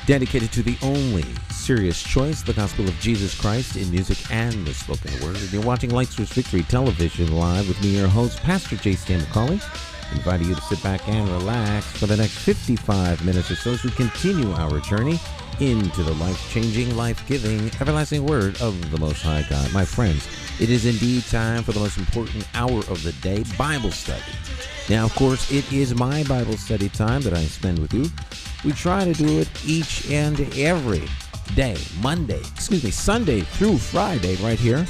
dedicated to the only serious choice, the gospel of Jesus Christ in music and the spoken word. And you're watching Light Source Victory Television live with me, your host, Pastor J. Stan McCauley, inviting you to sit back and relax for the next 55 minutes or so as we continue our journey into the life-changing, life-giving, everlasting word of the Most High God. My friends, it is indeed time for the most important hour of the day, Bible study. Now, of course, it is my Bible study time that I spend with you. We try to do it each and every day, Sunday through Friday, right here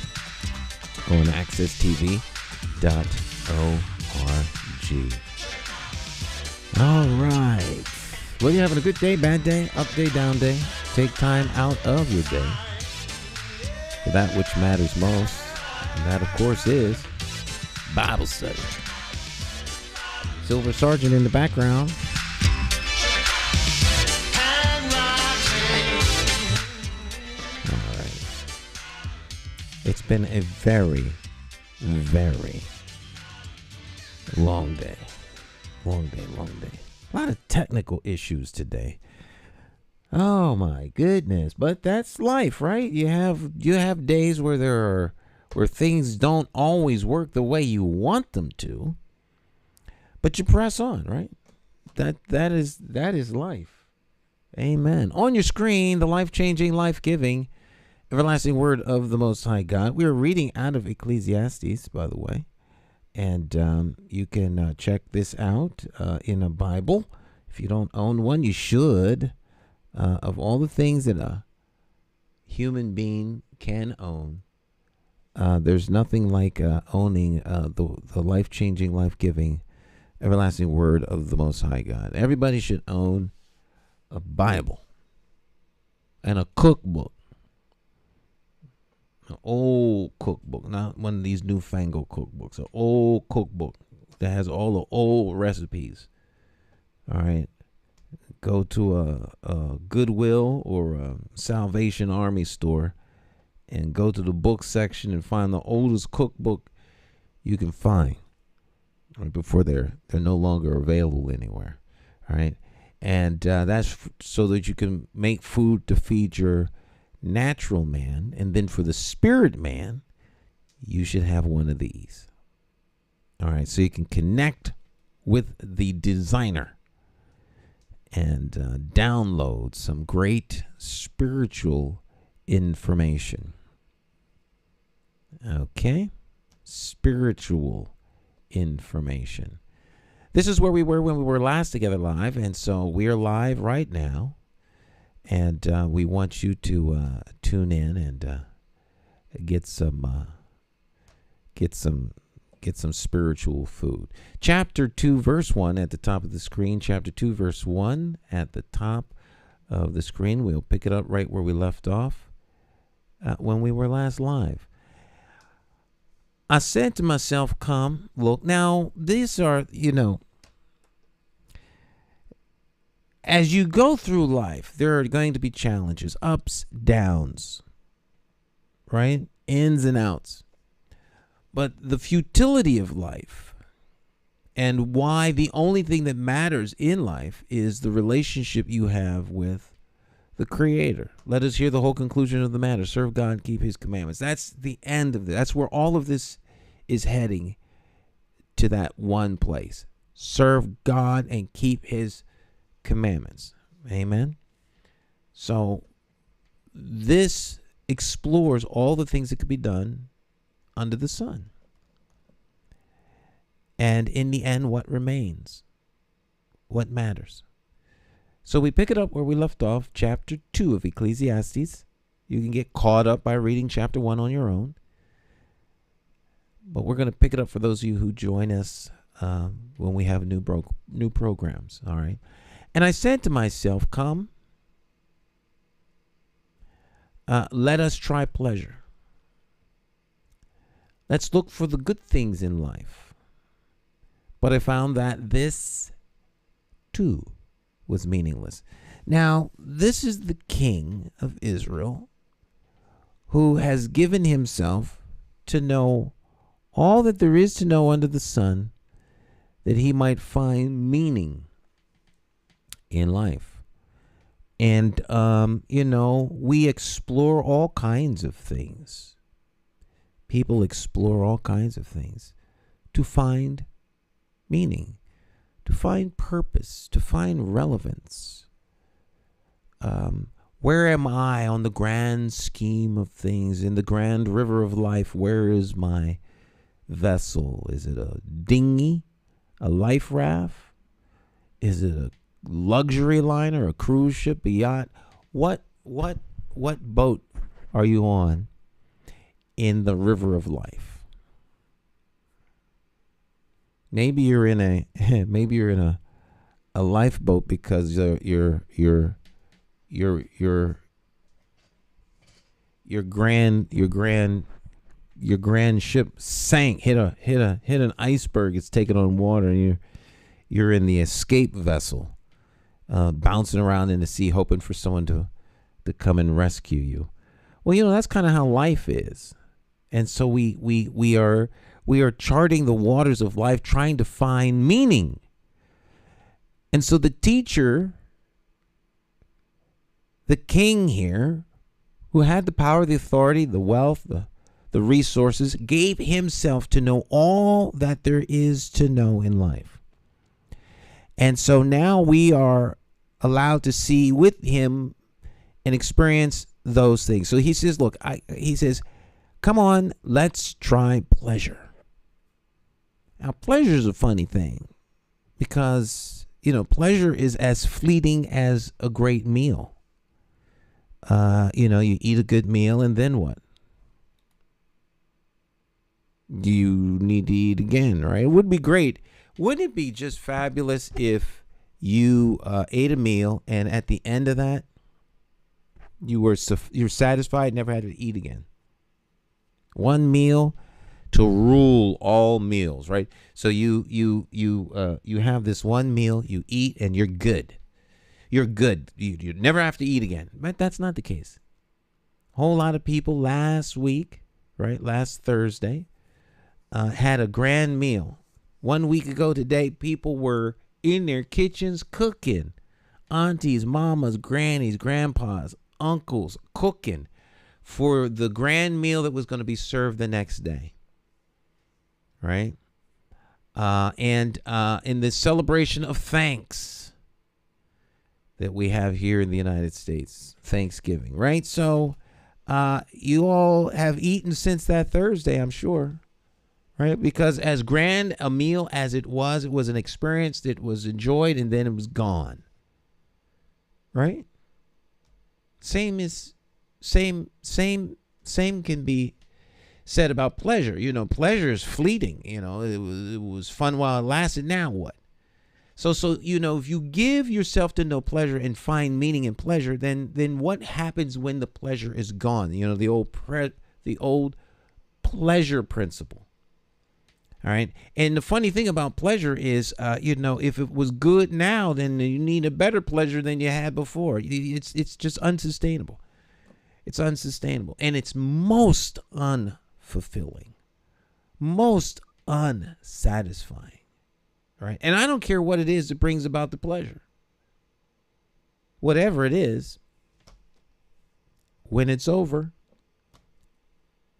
on accesstv.org. All right. Well, you having a good day, bad day, up day, down day? Take time out of your day for that which matters most. And that, of course, is Bible study. Silver Sergeant in the background. All right. It's been a very, very long day. Long day. A lot of technical issues today. Oh my goodness. But that's life, right? You have days where things don't always work the way you want them to. But you press on, right? That is life. Amen. On your screen, the life-changing, life-giving, everlasting word of the Most High God. We are reading out of Ecclesiastes, by the way. And you can check this out in a Bible. If you don't own one, you should. Of all the things that a human being can own, there's nothing like owning the life-changing, life-giving, everlasting word of the Most High God. Everybody should own a Bible and a cookbook. An old cookbook, not one of these newfangled cookbooks. An old cookbook that has all the old recipes. All right. Go to a Goodwill or a Salvation Army store and go to the book section and find the oldest cookbook you can find, right, before they're no longer available anywhere. All right. And that's so that you can make food to feed your natural man, and then for the spirit man, you should have one of these. All right, so you can connect with the designer and download some great spiritual information. Okay, spiritual information. This is where we were when we were last together live, and so we are live right now. And we want you to tune in and get some spiritual food. Chapter 2, verse 1 at the top of the screen. Chapter 2, verse 1 at the top of the screen. We'll pick it up right where we left off when we were last live. I said to myself, come, look. Now, these are, as you go through life, there are going to be challenges, ups, downs, right? Ins and outs. But the futility of life and why the only thing that matters in life is the relationship you have with the Creator. Let us hear the whole conclusion of the matter. Serve God, keep His commandments. That's the end of it. That's where all of this is heading, to that one place. Serve God and keep His commandments. Amen. So this explores all the things that could be done under the sun. And in the end, what remains? What matters? So we pick it up where we left off, chapter 2 of Ecclesiastes. You can get caught up by reading chapter 1 on your own. But we're going to pick it up for those of you who join us when we have new programs. All right. And I said to myself, come, let us try pleasure. Let's look for the good things in life. But I found that this, too, was meaningless. Now, this is the king of Israel who has given himself to know all that there is to know under the sun, that he might find meaning in life. And, we explore all kinds of things. People explore all kinds of things to find meaning, to find purpose, to find relevance. Where am I on the grand scheme of things, in the grand river of life? Where is my vessel? Is it a dinghy, a life raft? Is it a luxury liner, a cruise ship, a yacht? What boat are you on in the river of life? Maybe you're in a lifeboat because your grand ship sank, hit an iceberg. It's taken on water, and you're in the escape vessel, bouncing around in the sea, hoping for someone to come and rescue you. Well, that's kind of how life is, and so we are charting the waters of life, trying to find meaning. And so the teacher, the king here, who had the power, the authority, the wealth, the resources, gave himself to know all that there is to know in life. And so now we are allowed to see with him and experience those things. So he says, look, he says, come on, let's try pleasure. Now, pleasure is a funny thing because, pleasure is as fleeting as a great meal. You eat a good meal and then what? You need to eat again, right? It would be great. Wouldn't it be just fabulous if you ate a meal and at the end of that, you're satisfied, never had to eat again? One meal to rule all meals, right? So you have this one meal, you eat, and you're good. You're good. You never have to eat again. But that's not the case. A whole lot of people last Thursday, had a grand meal. 1 week ago today, people were in their kitchens cooking. Aunties, mamas, grannies, grandpas, uncles cooking for the grand meal that was going to be served the next day. Right? And in the celebration of thanks that we have here in the United States, Thanksgiving, right? So you all have eaten since that Thursday, I'm sure, right? Because as grand a meal as it was an experience, it was enjoyed, and then it was gone, right? Same can be said about pleasure. Pleasure is fleeting. It was fun while it lasted. Now what? So if you give yourself to know pleasure and find meaning in pleasure, then what happens when the pleasure is gone? The old pleasure principle. All right. And the funny thing about pleasure is, if it was good now, then you need a better pleasure than you had before. It's just unsustainable. It's unsustainable, and it's most unfulfilling, most unsatisfying. Right? And I don't care what it is that brings about the pleasure. Whatever it is, when it's over,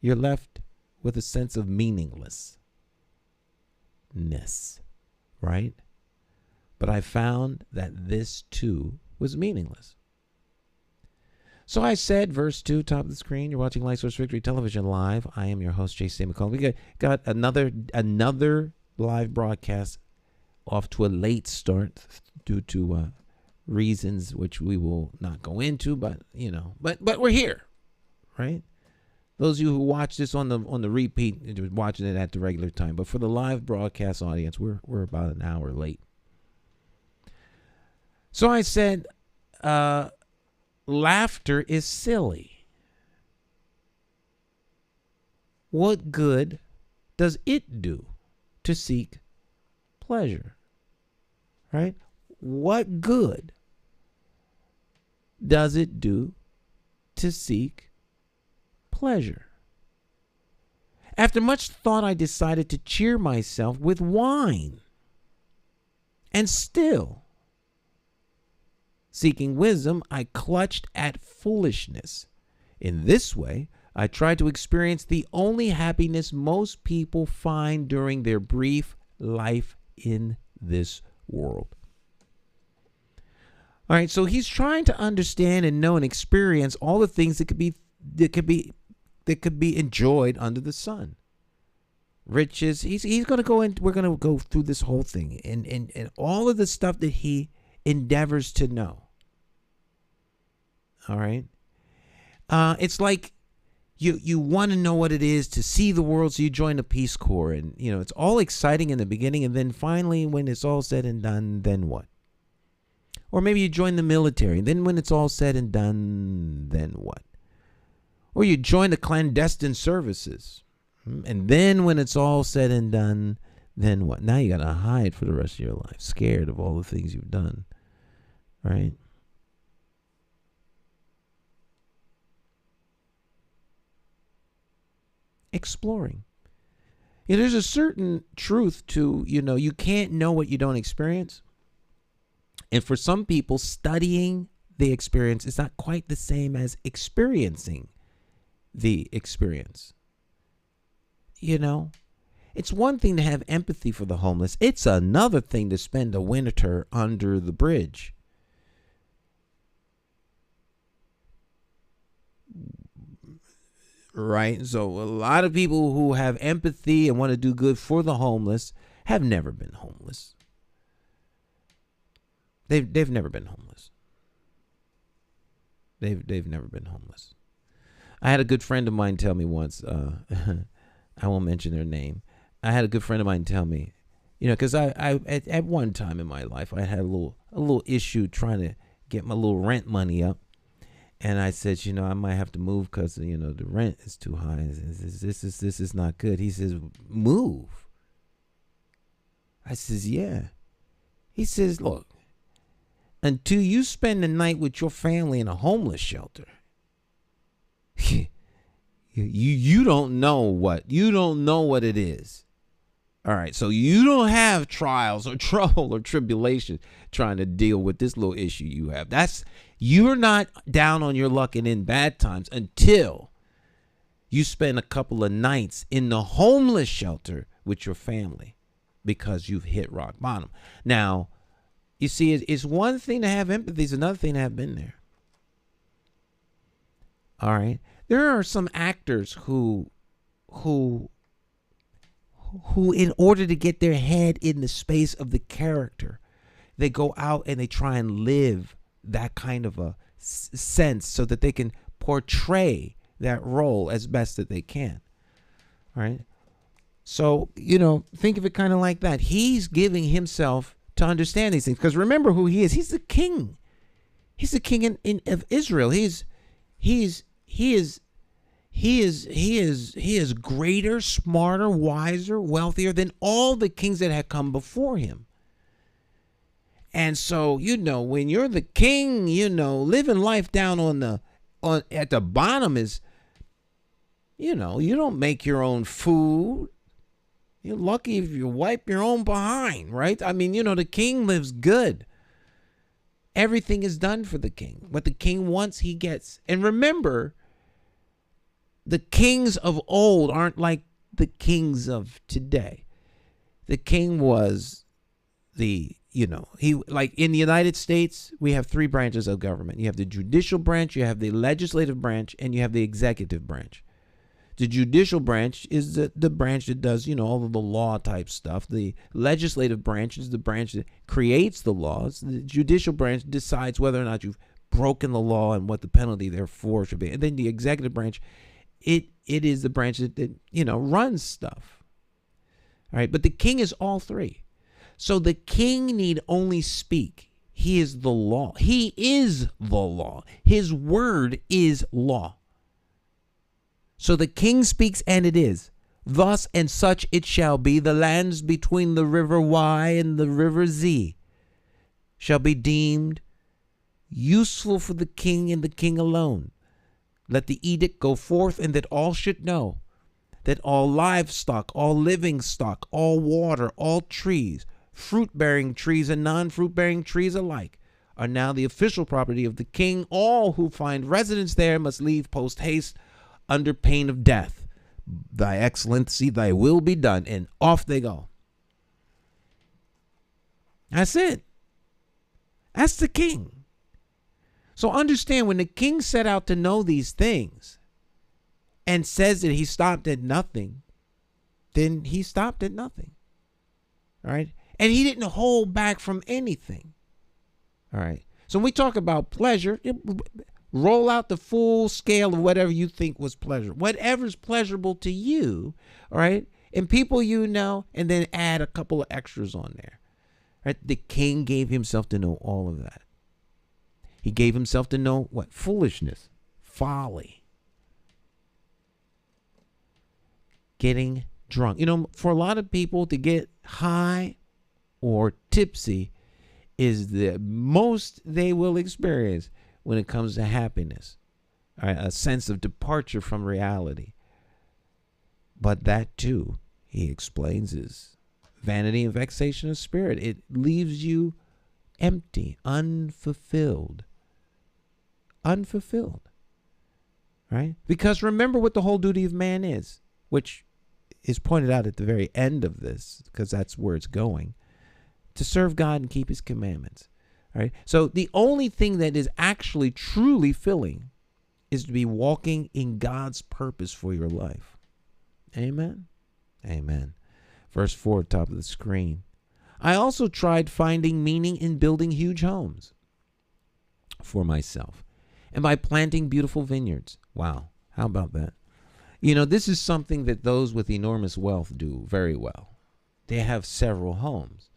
you're left with a sense of meaninglessness, right? But I found that this too was meaningless. So I said, verse 2, top of the screen, you're watching Light Source Victory Television Live. I am your host, J.C. McCauley. We got another live broadcast off to a late start due to reasons which we will not go into, but we're here, right? Those of you who watch this on the repeat, you're watching it at the regular time, but for the live broadcast audience, we're about an hour late. So I said, laughter is silly. What good does it do to seek pleasure? Right? What good does it do to seek pleasure? After much thought, I decided to cheer myself with wine. And still Seeking wisdom, I clutched at foolishness. In this way, I tried to experience the only happiness most people find during their brief life in this world. All right, so he's trying to understand and know and experience all the things that could be enjoyed under the sun. Riches. He's going to go in. We're going to go through this whole thing and all of the stuff that he endeavors to know. All right. It's like you want to know what it is to see the world, so you join the Peace Corps, and it's all exciting in the beginning, and then finally, when it's all said and done, then what? Or maybe you join the military, and then when it's all said and done, then what? Or you join the clandestine services, and then when it's all said and done, then what? Now you got to hide for the rest of your life, scared of all the things you've done, right? Exploring. There's a certain truth to, you can't know what you don't experience. And for some people, studying the experience is not quite the same as experiencing the experience. It's one thing to have empathy for the homeless. It's another thing to spend a winter under the bridge. Right? So a lot of people who have empathy and want to do good for the homeless have never been homeless. They've never been homeless. They've never been homeless. I had a good friend of mine tell me once, I won't mention their name. I had a good friend of mine tell me, because I at one time in my life, I had a little issue trying to get my little rent money up. And I said, I might have to move because, the rent is too high. This is not good. He says, move. I says, yeah. He says, look, until you spend the night with your family in a homeless shelter, you don't know what it is. All right, so you don't have trials or trouble or tribulation trying to deal with this little issue you have. You're not down on your luck and in bad times until you spend a couple of nights in the homeless shelter with your family because you've hit rock bottom. Now, you see, it's one thing to have empathy, it's another thing to have been there. All right, there are some actors who in order to get their head in the space of the character, they go out and they try and live that kind of a sense so that they can portray that role as best that they can. All right. So, think of it kind of like that. He's giving himself to understand these things, because remember who he is. He's the king. He's the king of Israel. He is greater, smarter, wiser, wealthier than all the kings that had come before him. And so, when you're the king, living life down at the bottom is, you don't make your own food. You're lucky if you wipe your own behind, right? I mean, the king lives good. Everything is done for the king. What the king wants, he gets. And remember, the kings of old aren't like the kings of today. The king was he like in the United States, we have three branches of government. You have the judicial branch, you have the legislative branch, and you have the executive branch. The judicial branch is the branch that does, all of the law type stuff. The legislative branch is the branch that creates the laws. The judicial branch decides whether or not you've broken the law and what the penalty therefore should be. And then the executive branch, it is the branch that runs stuff. All right, but the king is all three. So the king need only speak. He is the law. He is the law. His word is law. So the king speaks, and it is. Thus and such it shall be. The lands between the river Y and the river Z shall be deemed useful for the king and the king alone. Let the edict go forth, and that all should know that all livestock, all living stock, all water, all trees, fruit-bearing trees and non-fruit-bearing trees alike, are now the official property of the king. All who find residence there must leave post haste under pain of death. Thy excellency, thy will be done. And off they go. That's it. That's the king. So understand, when the king set out to know these things and says that he stopped at nothing, then he stopped at nothing. All right. And he didn't hold back from anything. All right. So when we talk about pleasure, roll out the full scale of whatever you think was pleasure, whatever's pleasurable to you. All right. And people you know, and then add a couple of extras on there. Right? The king gave himself to know all of that. He gave himself to know what? Foolishness, folly, getting drunk. You know, for a lot of people, to get high or tipsy is the most they will experience when it comes to happiness, right? A sense of departure from reality. But that too, he explains, is vanity and vexation of spirit. It leaves you empty, unfulfilled. Unfulfilled. Right? Because remember what the whole duty of man is, which is pointed out at the very end of this, because that's where it's going. To serve God and keep his commandments. All right? So the only thing that is actually truly filling is to be walking in God's purpose for your life. Amen? Amen. Verse 4, top of the screen. I also tried finding meaning in building huge homes for myself and by planting beautiful vineyards. Wow. How about that? You know, this is something that those with enormous wealth do very well. They have several homes.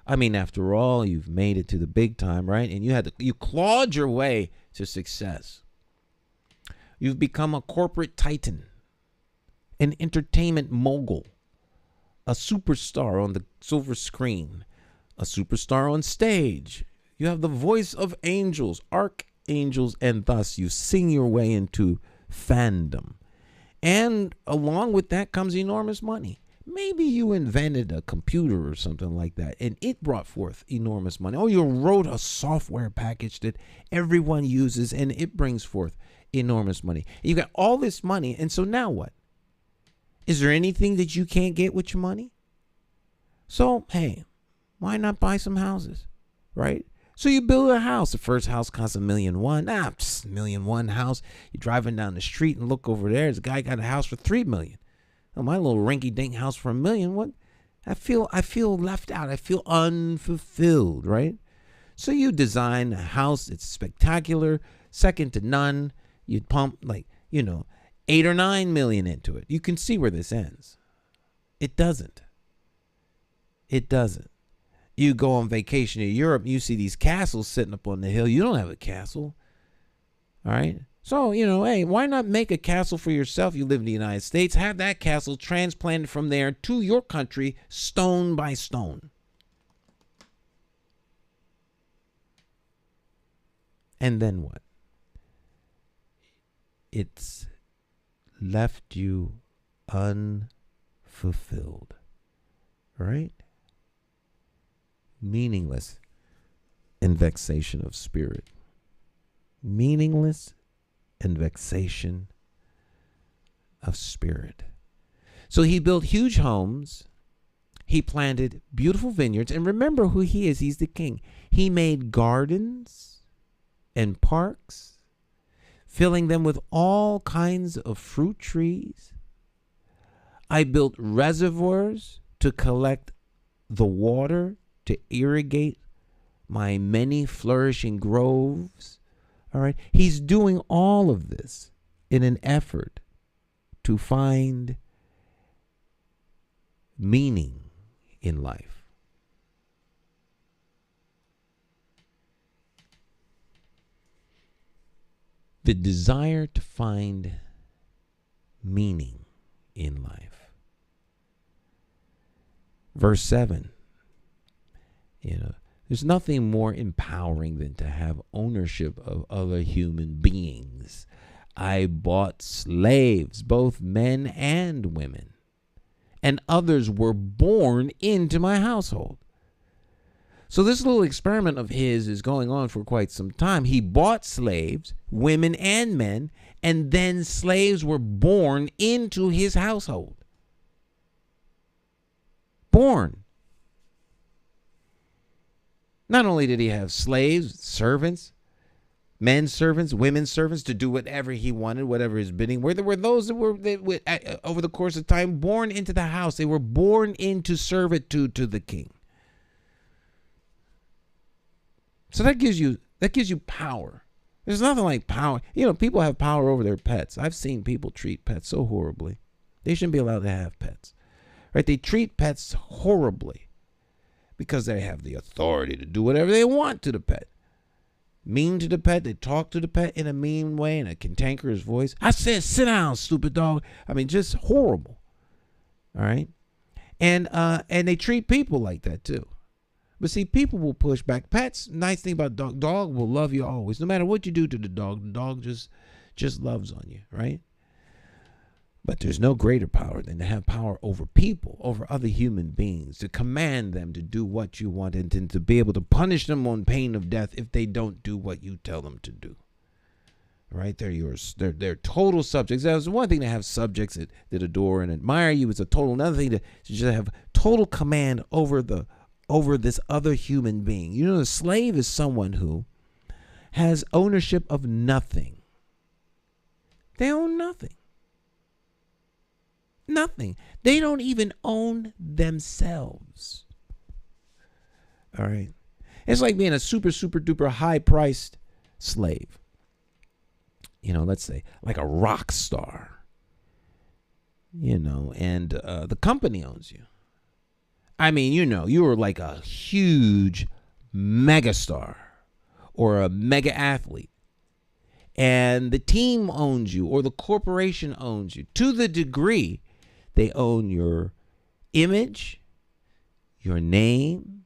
I mean, after all, you've made it to the big time, right? And you clawed your way to success. You've become a corporate titan, an entertainment mogul, a superstar on the silver screen, a superstar on stage. You have the voice of angels, archangels, and thus you sing your way into fandom. And along with that comes enormous money. Maybe you invented a computer or something like that, and it brought forth enormous money. Oh, you wrote a software package that everyone uses, and it brings forth enormous money. You got all this money, and so now what? Is there anything that you can't get with your money? So, hey, why not buy some houses, right? So you build a house. The first house costs $1.1 million. $1.1 million house. You're driving down the street and look over there. There's a guy got a house for $3 million. Oh, my little rinky-dink house for $1 million. What? I feel left out. I feel unfulfilled, right? So you design a house. It's spectacular, second to none. You'd pump $8 or $9 million into it. You can see where this ends. It doesn't. It doesn't. You go on vacation in Europe, you see these castles sitting up on the hill. You don't have a castle. All right? So, hey, why not make a castle for yourself? You live in the United States. Have that castle transplanted from there to your country, stone by stone. And then what? It's left you unfulfilled. Right? Meaningless and vexation of spirit. Meaningless and vexation of spirit. So he built huge homes. He planted beautiful vineyards. And remember who he is. He's the king. He made gardens and parks, filling them with all kinds of fruit trees. I built reservoirs to collect the water to irrigate my many flourishing groves. All right. He's doing all of this in an effort to find meaning in life. The desire to find meaning in life. Verse 7. There's nothing more empowering than to have ownership of other human beings. I bought slaves, both men and women, and others were born into my household. So this little experiment of his is going on for quite some time. He bought slaves, women and men, and then slaves were born into his household. Born. Not only did he have slaves, servants, men servants, women servants to do whatever he wanted, whatever his bidding were. There were those that were over the course of time born into the house. They were born into servitude to the king. So that gives you power. There's nothing like power. You know, people have power over their pets. I've seen people treat pets so horribly. They shouldn't be allowed to have pets. Right? They treat pets horribly because they have the authority to do whatever they want to the pet. Mean to the pet. They talk to the pet in a mean way, in a cantankerous voice. I said, sit down, stupid dog. I mean, just horrible. All right? And they treat people like that too. But see, people will push back. Pets, nice thing about dog will love you always. No matter what you do to the dog just loves on you, right? But there's no greater power than to have power over people, over other human beings, to command them to do what you want and to be able to punish them on pain of death if they don't do what you tell them to do. Right? They're yours. They're total subjects. It's one thing to have subjects that adore and admire you. It's another thing to just have total command over this other human being. You know, a slave is someone who has ownership of nothing. They own nothing. Nothing. They don't even own themselves. All right. It's like being a super, super duper high priced slave. You know, let's say like a rock star. You know, and the company owns you. I mean, you know, you were like a huge megastar or a mega athlete. And the team owns you or the corporation owns you to the degree they own your image, your name,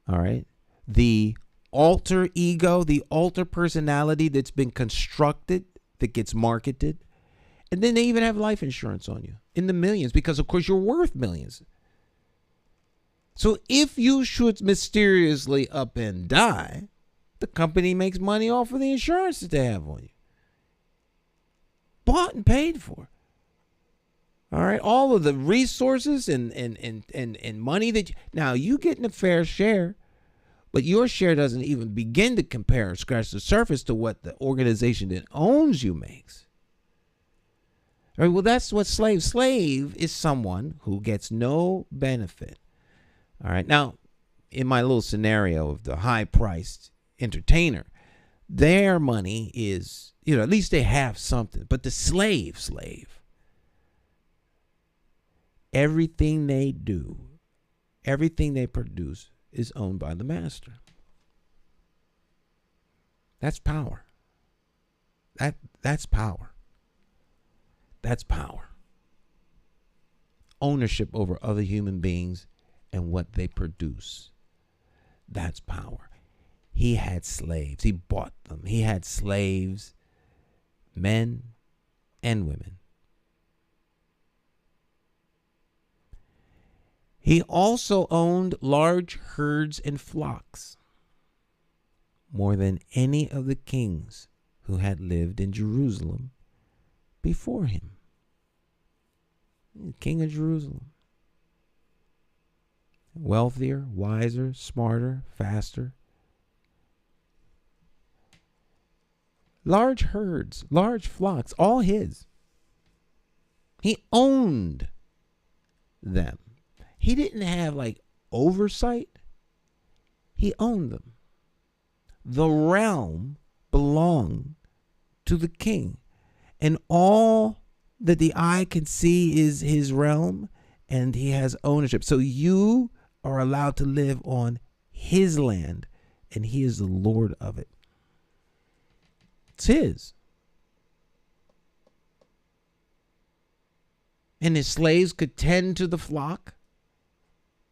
all right, the alter ego, the alter personality that's been constructed, that gets marketed. And then they even have life insurance on you in the millions because, of course, you're worth millions. So if you should mysteriously up and die, the company makes money off of the insurance that they have on you. Bought and paid for. All right. All of the resources and money that now you getting a fair share, but your share doesn't even begin to compare or scratch the surface to what the organization that owns you makes. All right. Well, that's what slave is someone who gets no benefit. All right. Now, in my little scenario of the high-priced entertainer, their money is, you know, at least they have something. But the slave, everything they do, everything they produce is owned by the master. That's power. That's power. That's power. Ownership over other human beings and what they produce. That's power. He had slaves. He bought them. He had slaves, men and women. He also owned large herds and flocks, more than any of the kings who had lived in Jerusalem before him. King of Jerusalem. Wealthier, wiser, smarter, faster. Large herds, large flocks, all his. He owned them. He didn't have like oversight. He owned them. The realm belonged to the king. And all that the eye can see is his realm, and he has ownership. So you are allowed to live on his land, and he is the Lord of it. It's his. And his slaves could tend to the flock.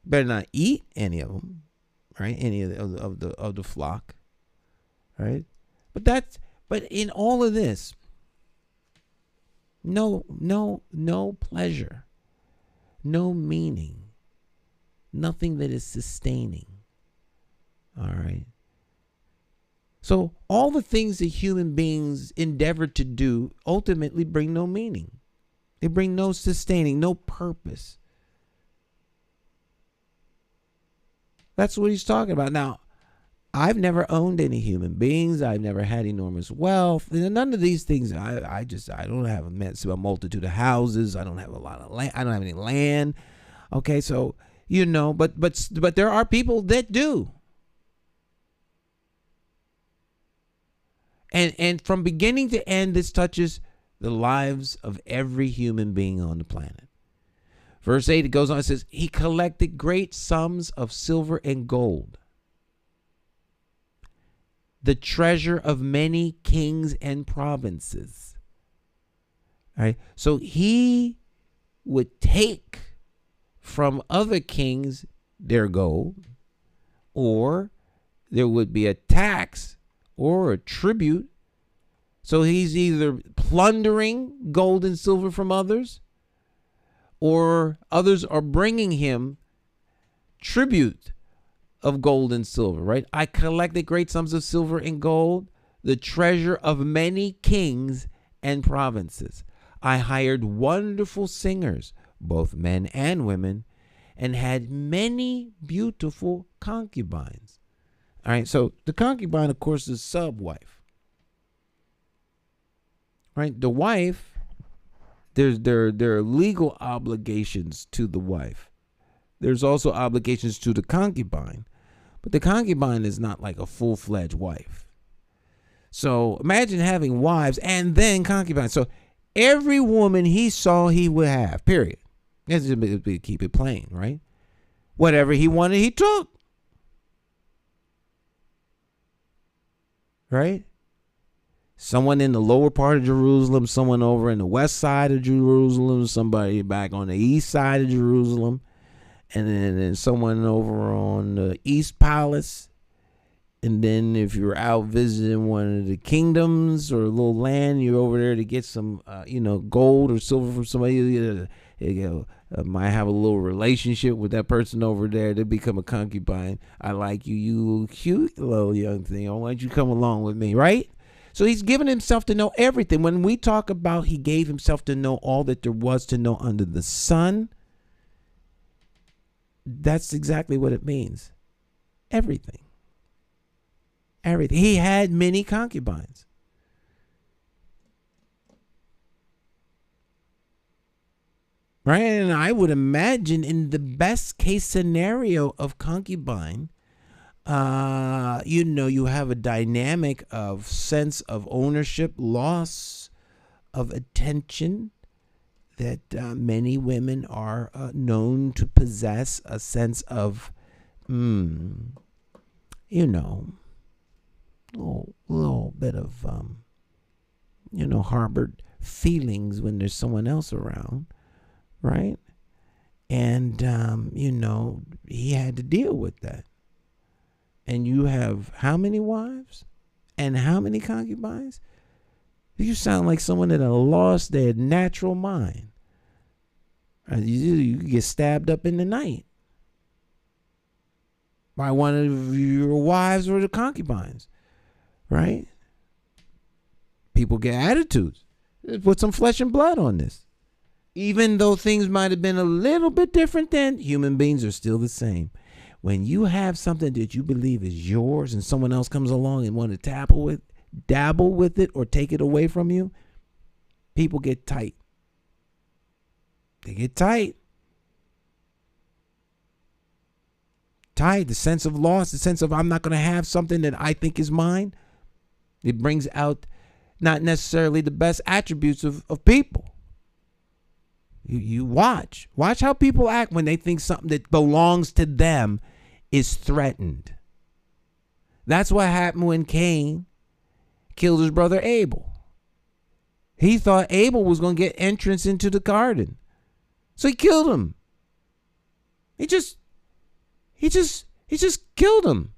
Better not eat any of them, right? Any of the flock, right? But in all of this, no pleasure, no meaning, nothing that is sustaining, All right. So all the things that human beings endeavor to do ultimately bring no meaning. They bring no sustaining, no purpose. That's what he's talking about. Now, I've never owned any human beings. I've never had enormous wealth. None of these things. I don't have a multitude of houses. I don't have a lot of land. I don't have any land. Okay, so but there are people that do. And from beginning to end, this touches the lives of every human being on the planet. Verse 8, it goes on, it says, he collected great sums of silver and gold, the treasure of many kings and provinces. All right. So he would take from other kings their gold, or there would be a tax or a tribute. So he's either plundering gold and silver from others, or others are bringing him tribute of gold and silver, right? I collected great sums of silver and gold, the treasure of many kings and provinces. I hired wonderful singers, both men and women, and had many beautiful concubines. All right, so the concubine, of course, is sub-wife. Right? The wife, there are legal obligations to the wife. There's also obligations to the concubine. But the concubine is not like a full-fledged wife. So imagine having wives and then concubines. So every woman he saw he would have, period. Let's just keep it plain, right? Whatever he wanted, he took. Right? Someone in the lower part of Jerusalem, someone over in the west side of Jerusalem, somebody back on the east side of Jerusalem, and then someone over on the East Palace. And then if you're out visiting one of the kingdoms or a little land, you're over there to get some, gold or silver from somebody. You might have a little relationship with that person over there. They become a concubine. I like you, you cute little young thing. I want you to come along with me, right? So he's given himself to know everything. When we talk about he gave himself to know all that there was to know under the sun, that's exactly what it means. Everything. Everything. He had many concubines. Right? And I would imagine in the best case scenario of concubine, you have a dynamic of sense of ownership, loss of attention, that many women are known to possess a sense of, little bit of, harbored feelings when there's someone else around, right? And, he had to deal with that. And you have how many wives and how many concubines? You sound like someone that had lost their natural mind. You get stabbed up in the night by one of your wives or the concubines, right? People get attitudes. Put some flesh and blood on this. Even though things might have been a little bit different then, human beings are still the same. When you have something that you believe is yours and someone else comes along and want to dabble with it or take it away from you, people get tight. They get tight. Tight, the sense of loss, the sense of I'm not going to have something that I think is mine. It brings out not necessarily the best attributes of people. You watch how people act when they think something that belongs to them is threatened. That's what happened when Cain killed his brother Abel. He thought Abel was going to get entrance into the garden. So he killed him. He just killed him.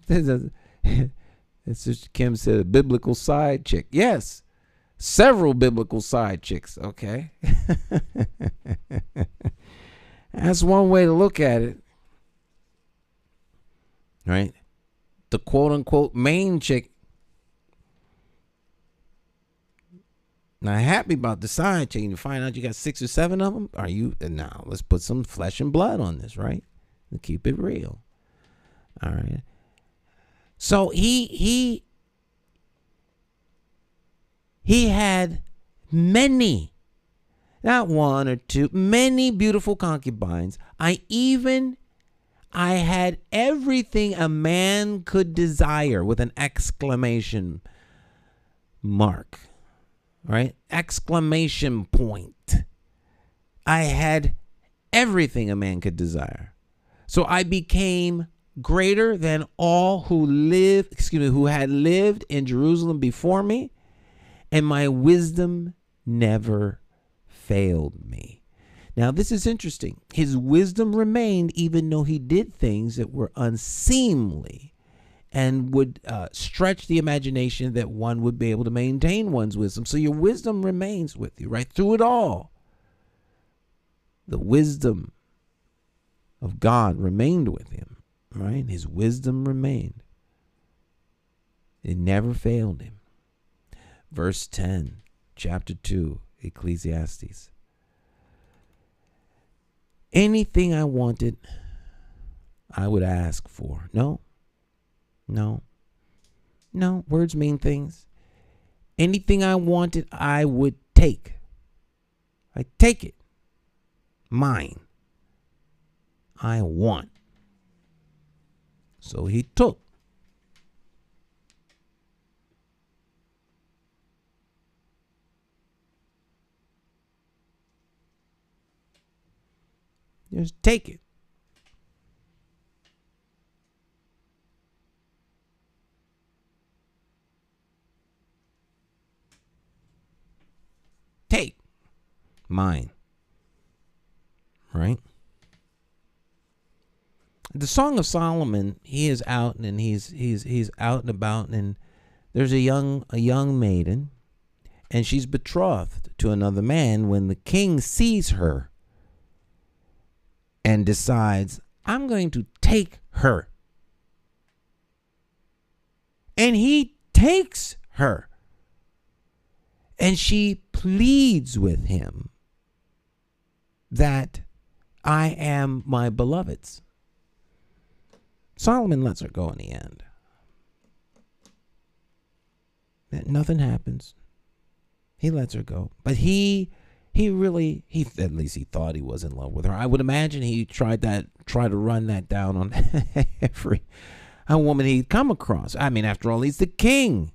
It's just Kim said a biblical side chick. Yes. Several biblical side chicks, okay? That's one way to look at it. right? The quote unquote main chick. Not happy about the side chick. You find out you got 6 or 7 of them. Are you? Now let's put some flesh and blood on this, right? And keep it real. All right. So he had many, not 1 or 2, many beautiful concubines. I had everything a man could desire with an exclamation mark, right? Exclamation point. I had everything a man could desire. So I became greater than all who had lived in Jerusalem before me, and my wisdom never failed me. Now, this is interesting. His wisdom remained even though he did things that were unseemly and would stretch the imagination that one would be able to maintain one's wisdom. So your wisdom remains with you, right? Through it all. The wisdom of God remained with him, right? His wisdom remained. It never failed him. Verse 10, chapter 2, Ecclesiastes. Anything I wanted, I would ask for. No. Words mean things. Anything I wanted, I would take. I take it. Mine. I want. So he took. Just take it. Take. Mine. Right? The Song of Solomon, he is out and he's out and about, and there's a young maiden, and she's betrothed to another man. When the king sees her and decides, I'm going to take her, and he takes her, and she pleads with him that I am my beloved's. Solomon lets her go in the end. Nothing happens. He lets her go. But he at least he thought he was in love with her. I would imagine he tried to run that down on every woman he'd come across. I mean, after all, he's the king.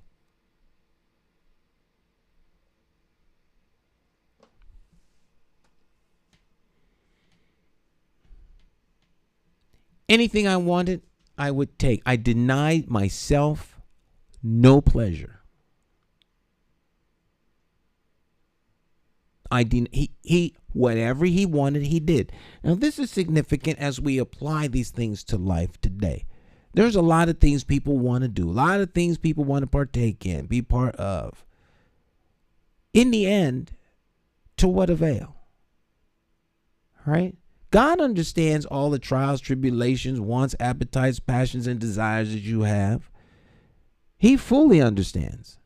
Anything I wanted, I would take. I denied myself no pleasure. Whatever he wanted, he did. Now, this is significant as we apply these things to life today. There's a lot of things people want to do, a lot of things people want to partake in, be part of. In the end, to what avail? Right? God understands all the trials, tribulations, wants, appetites, passions, and desires that you have. He fully understands.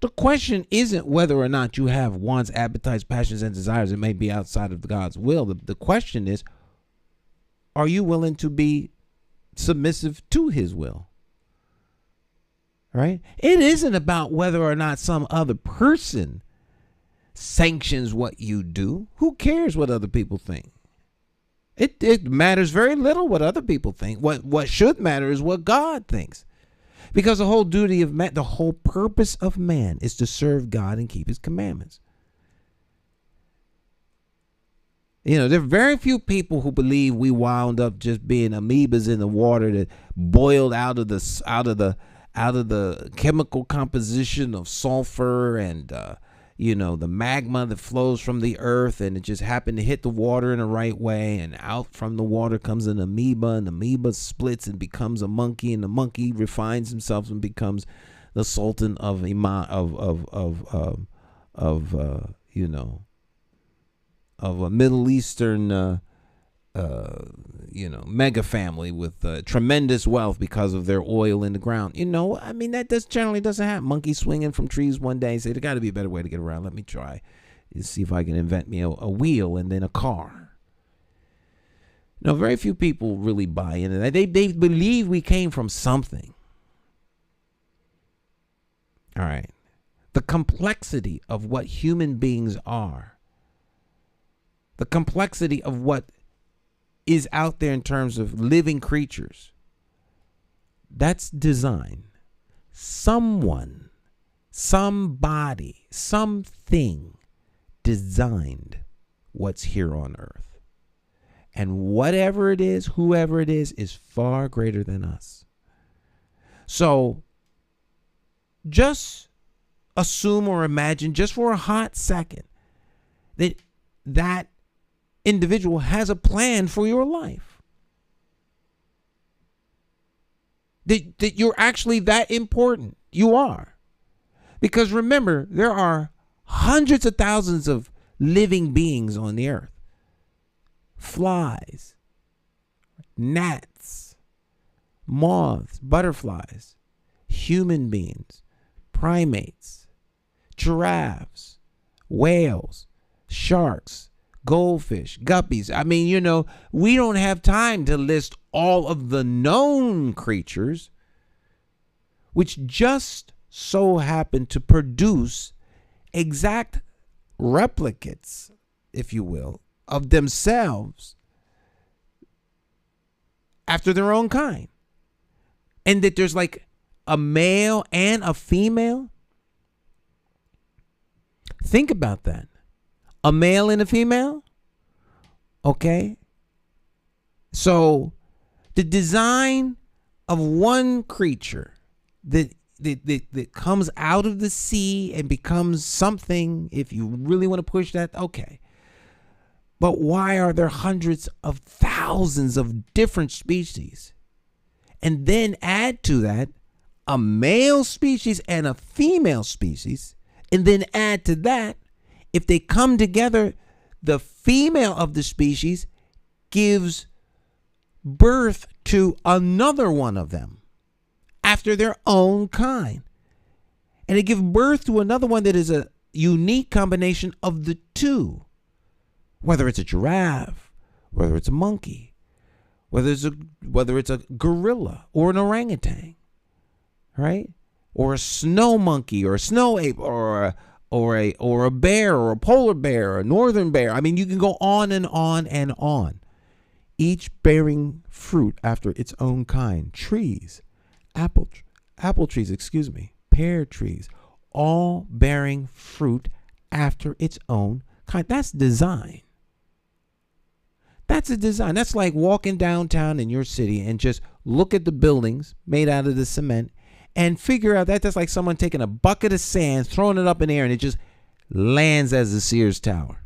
The question isn't whether or not you have wants, appetites, passions, and desires that may be outside of God's will. The question is, are you willing to be submissive to his will? Right? It isn't about whether or not some other person sanctions what you do. Who cares what other people think? It matters very little what other people think. What should matter is what God thinks. Because the whole duty of man, the whole purpose of man is to serve God and keep his commandments. You know, there are very few people who believe we wound up just being amoebas in the water that boiled out of the chemical composition of sulfur and the magma that flows from the earth, and it just happened to hit the water in the right way, and out from the water comes an amoeba, and the amoeba splits and becomes a monkey, and the monkey refines himself and becomes the sultan of a Middle Eastern mega family with tremendous wealth because of their oil in the ground. I mean, that generally doesn't happen. Monkeys swinging from trees one day and say, there got to be a better way to get around. Let me try and see if I can invent me a wheel and then a car. Very few people really buy into that. They believe we came from something. All right. The complexity of what human beings are, the complexity of what is out there in terms of living creatures, that's design. Someone, somebody, something designed what's here on earth. And whatever it is, whoever it is far greater than us. So just assume or imagine just for a hot second that individual has a plan for your life. That you're actually that important. You are. Because remember, there are hundreds of thousands of living beings on the earth. Flies, gnats, moths, butterflies, human beings, primates, giraffes, whales, sharks, goldfish, guppies. I mean, we don't have time to list all of the known creatures, which just so happen to produce exact replicates, if you will, of themselves after their own kind. And that there's like a male and a female. Think about that. A male and a female. Okay. So the design of one creature that comes out of the sea and becomes something, if you really want to push that, okay. But why are there hundreds of thousands of different species? And then add to that a male species and a female species. And then add to that, if they come together, the female of the species gives birth to another one of them after their own kind. And they give birth to another one that is a unique combination of the two. Whether it's a giraffe, whether it's a monkey, whether it's a gorilla or an orangutan, right? Or a snow monkey or a snow ape or a bear or a polar bear or a northern bear. I mean, you can go on and on and on. Each bearing fruit after its own kind. Trees, apple trees, pear trees, all bearing fruit after its own kind. That's design. That's a design. That's like walking downtown in your city and just look at the buildings made out of the cement and figure out that's like someone taking a bucket of sand, throwing it up in the air, and it just lands as the Sears Tower.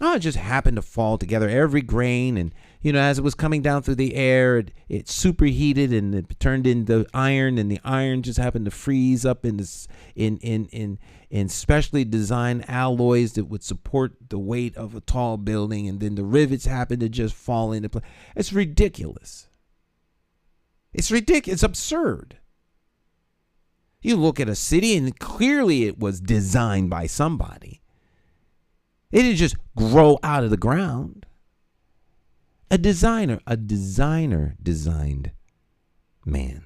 Oh, it just happened to fall together, every grain, and as it was coming down through the air, it superheated and it turned into iron, and the iron just happened to freeze up in specially designed alloys that would support the weight of a tall building, and then the rivets happened to just fall into place. It's ridiculous. It's ridiculous. It's absurd. You look at a city, and clearly it was designed by somebody. It didn't just grow out of the ground. A designer designed man.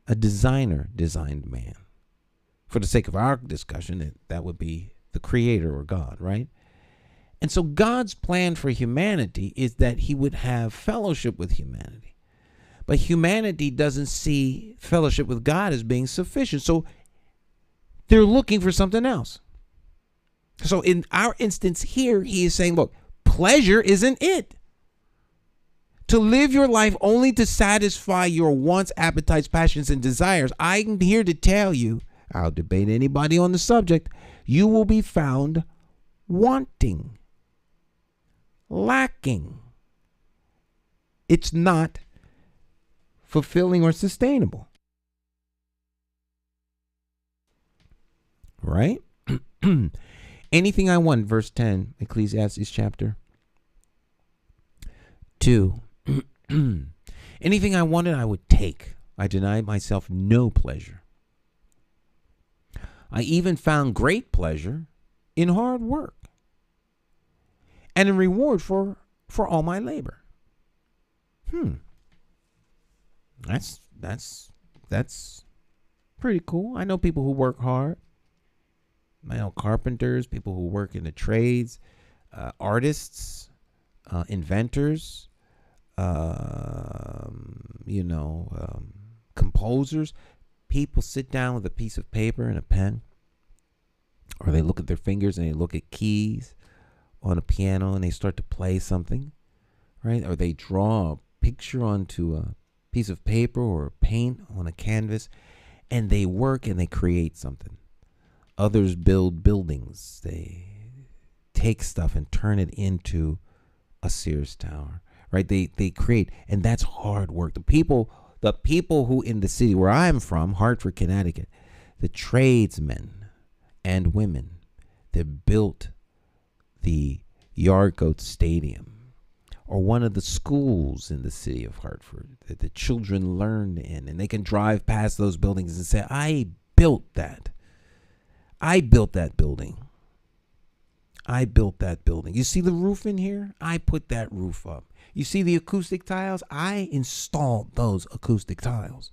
A designer designed man. For the sake of our discussion, that would be the creator or God, right? And so God's plan for humanity is that he would have fellowship with humanity. But humanity doesn't see fellowship with God as being sufficient. So they're looking for something else. So in our instance here, he is saying, look, pleasure isn't it. To live your life only to satisfy your wants, appetites, passions, and desires. I'm here to tell you, I'll debate anybody on the subject, you will be found wanting, lacking. It's not fulfilling or sustainable. Right? Anything I want, verse 10, Ecclesiastes chapter 2. Anything I wanted, I would take. I denied myself no pleasure. I even found great pleasure in hard work and in reward for all my labor. That's pretty cool. I know people who work hard. I know carpenters, people who work in the trades, artists, inventors, composers. People sit down with a piece of paper and a pen, or they look at their fingers and they look at keys on a piano and they start to play something, right? Or they draw a picture onto a piece of paper or paint on a canvas, and they work and they create something. Others build buildings. They take stuff and turn it into a Sears Tower, right? They create, and that's hard work. The people who in the city where I'm from, Hartford, Connecticut, the tradesmen and women that built the Yardgoat Stadium, or one of the schools in the city of Hartford that the children learned in, and they can drive past those buildings and say, I built that. I built that building. I built that building. You see the roof in here? I put that roof up. You see the acoustic tiles? I installed those acoustic tiles.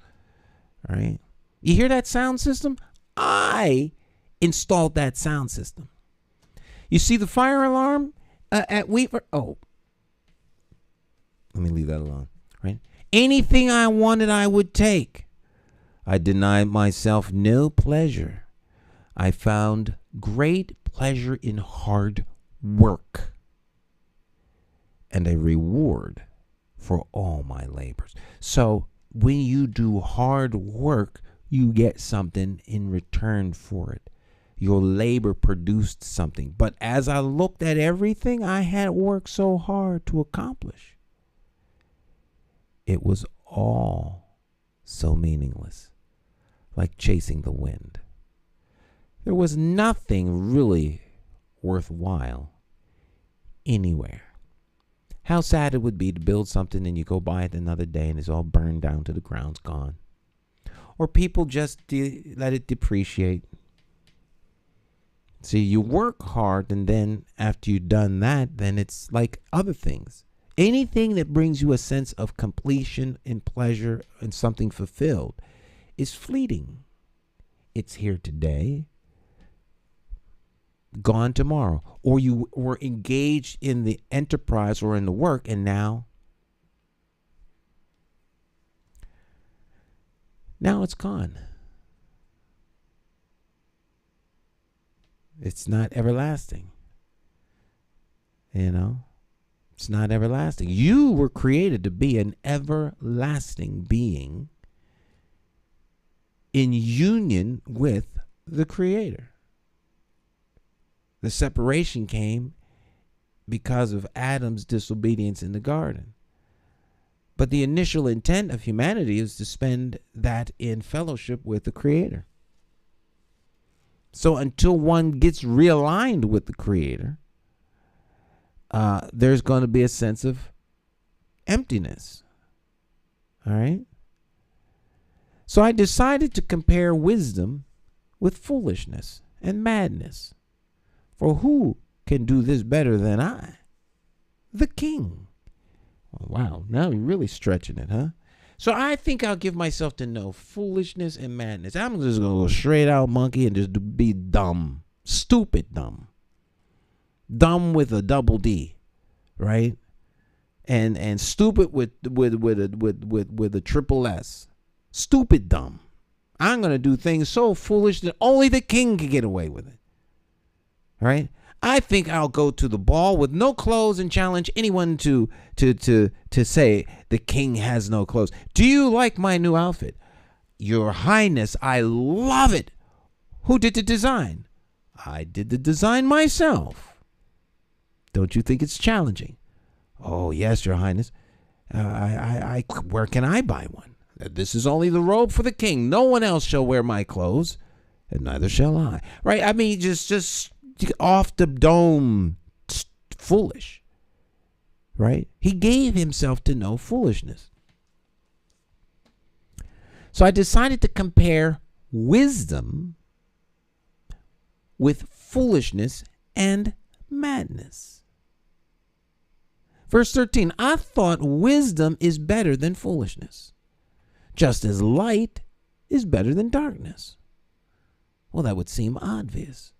All right? You hear that sound system? I installed that sound system. You see the fire alarm at Weaver? Oh, let me leave that alone. Right? Anything I wanted, I would take. I denied myself no pleasure. I found great pleasure in hard work and a reward for all my labors. So when you do hard work, you get something in return for it. Your labor produced something. But as I looked at everything I had worked so hard to accomplish, it was all so meaningless, like chasing the wind. There was nothing really worthwhile anywhere. How sad it would be to build something and you go by it another day and it's all burned down to the ground, gone. Or people just let it depreciate. See, you work hard, and then after you've done that, then it's like other things. Anything that brings you a sense of completion and pleasure and something fulfilled is fleeting. It's here today, gone tomorrow. Or you were engaged in the enterprise or in the work, and now it's gone. It's not everlasting. It's not everlasting. You were created to be an everlasting being in union with the Creator. The separation came because of Adam's disobedience in the garden. But the initial intent of humanity is to spend that in fellowship with the Creator. So until one gets realigned with the Creator, there's going to be a sense of emptiness. All right? So I decided to compare wisdom with foolishness and madness. For who can do this better than I? The King. Oh, wow, now you're really stretching it, huh? So I think I'll give myself to know foolishness and madness. I'm just going to go straight out monkey and just be dumb. Stupid dumb. Dumb with a double D, right? And stupid with a triple S. Stupid dumb. I'm going to do things so foolish that only the King can get away with it. All right? I think I'll go to the ball with no clothes and challenge anyone to say the King has no clothes. Do you like my new outfit? Your Highness, I love it. Who did the design? I did the design myself. Don't you think it's challenging? Oh, yes, Your Highness. Where can I buy one? This is only the robe for the King. No one else shall wear my clothes, and neither shall I. Right? I mean, just off the dome foolish, right? He gave himself to know foolishness. So I decided to compare wisdom with foolishness and madness. Verse 13, I thought wisdom is better than foolishness, just as light is better than darkness. Well, that would seem obvious,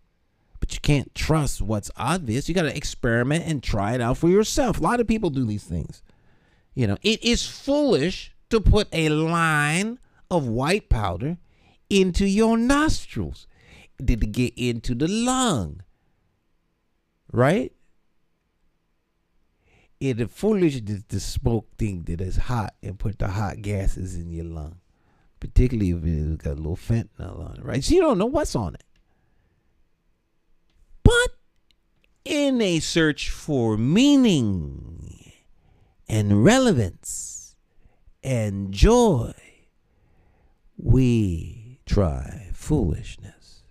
but you can't trust what's obvious. You got to experiment and try it out for yourself. A lot of people do these things. It is foolish to put a line of white powder into your nostrils to get into the lung, right? It is foolish to smoke thing that is hot and put the hot gases in your lung, particularly if it's got a little fentanyl on it, right? So you don't know what's on it. But in a search for meaning and relevance and joy, we try foolishness,